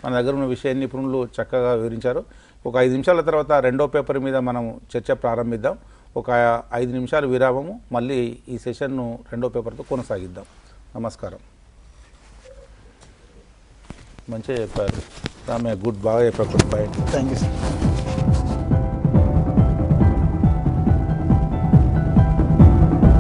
మన దగ్గర ఉన్న విషయాన్ని నిపుణులు చక్కగా వివరించారు. ఒక 5 నిమిషాల తర్వాత రెండో పేపర్ మీద మనం చర్చ ప్రారంభిద్దాం. ఒక 5 నిమిషాలు విరామము, మళ్ళీ ఈ సెషన్ను రెండో పేపర్తో కొనసాగిద్దాం. నమస్కారం. మంచిగా చెప్పారు రామయ్య, గుడ్, బాగా చెప్పారు. Good point. Thank you sir.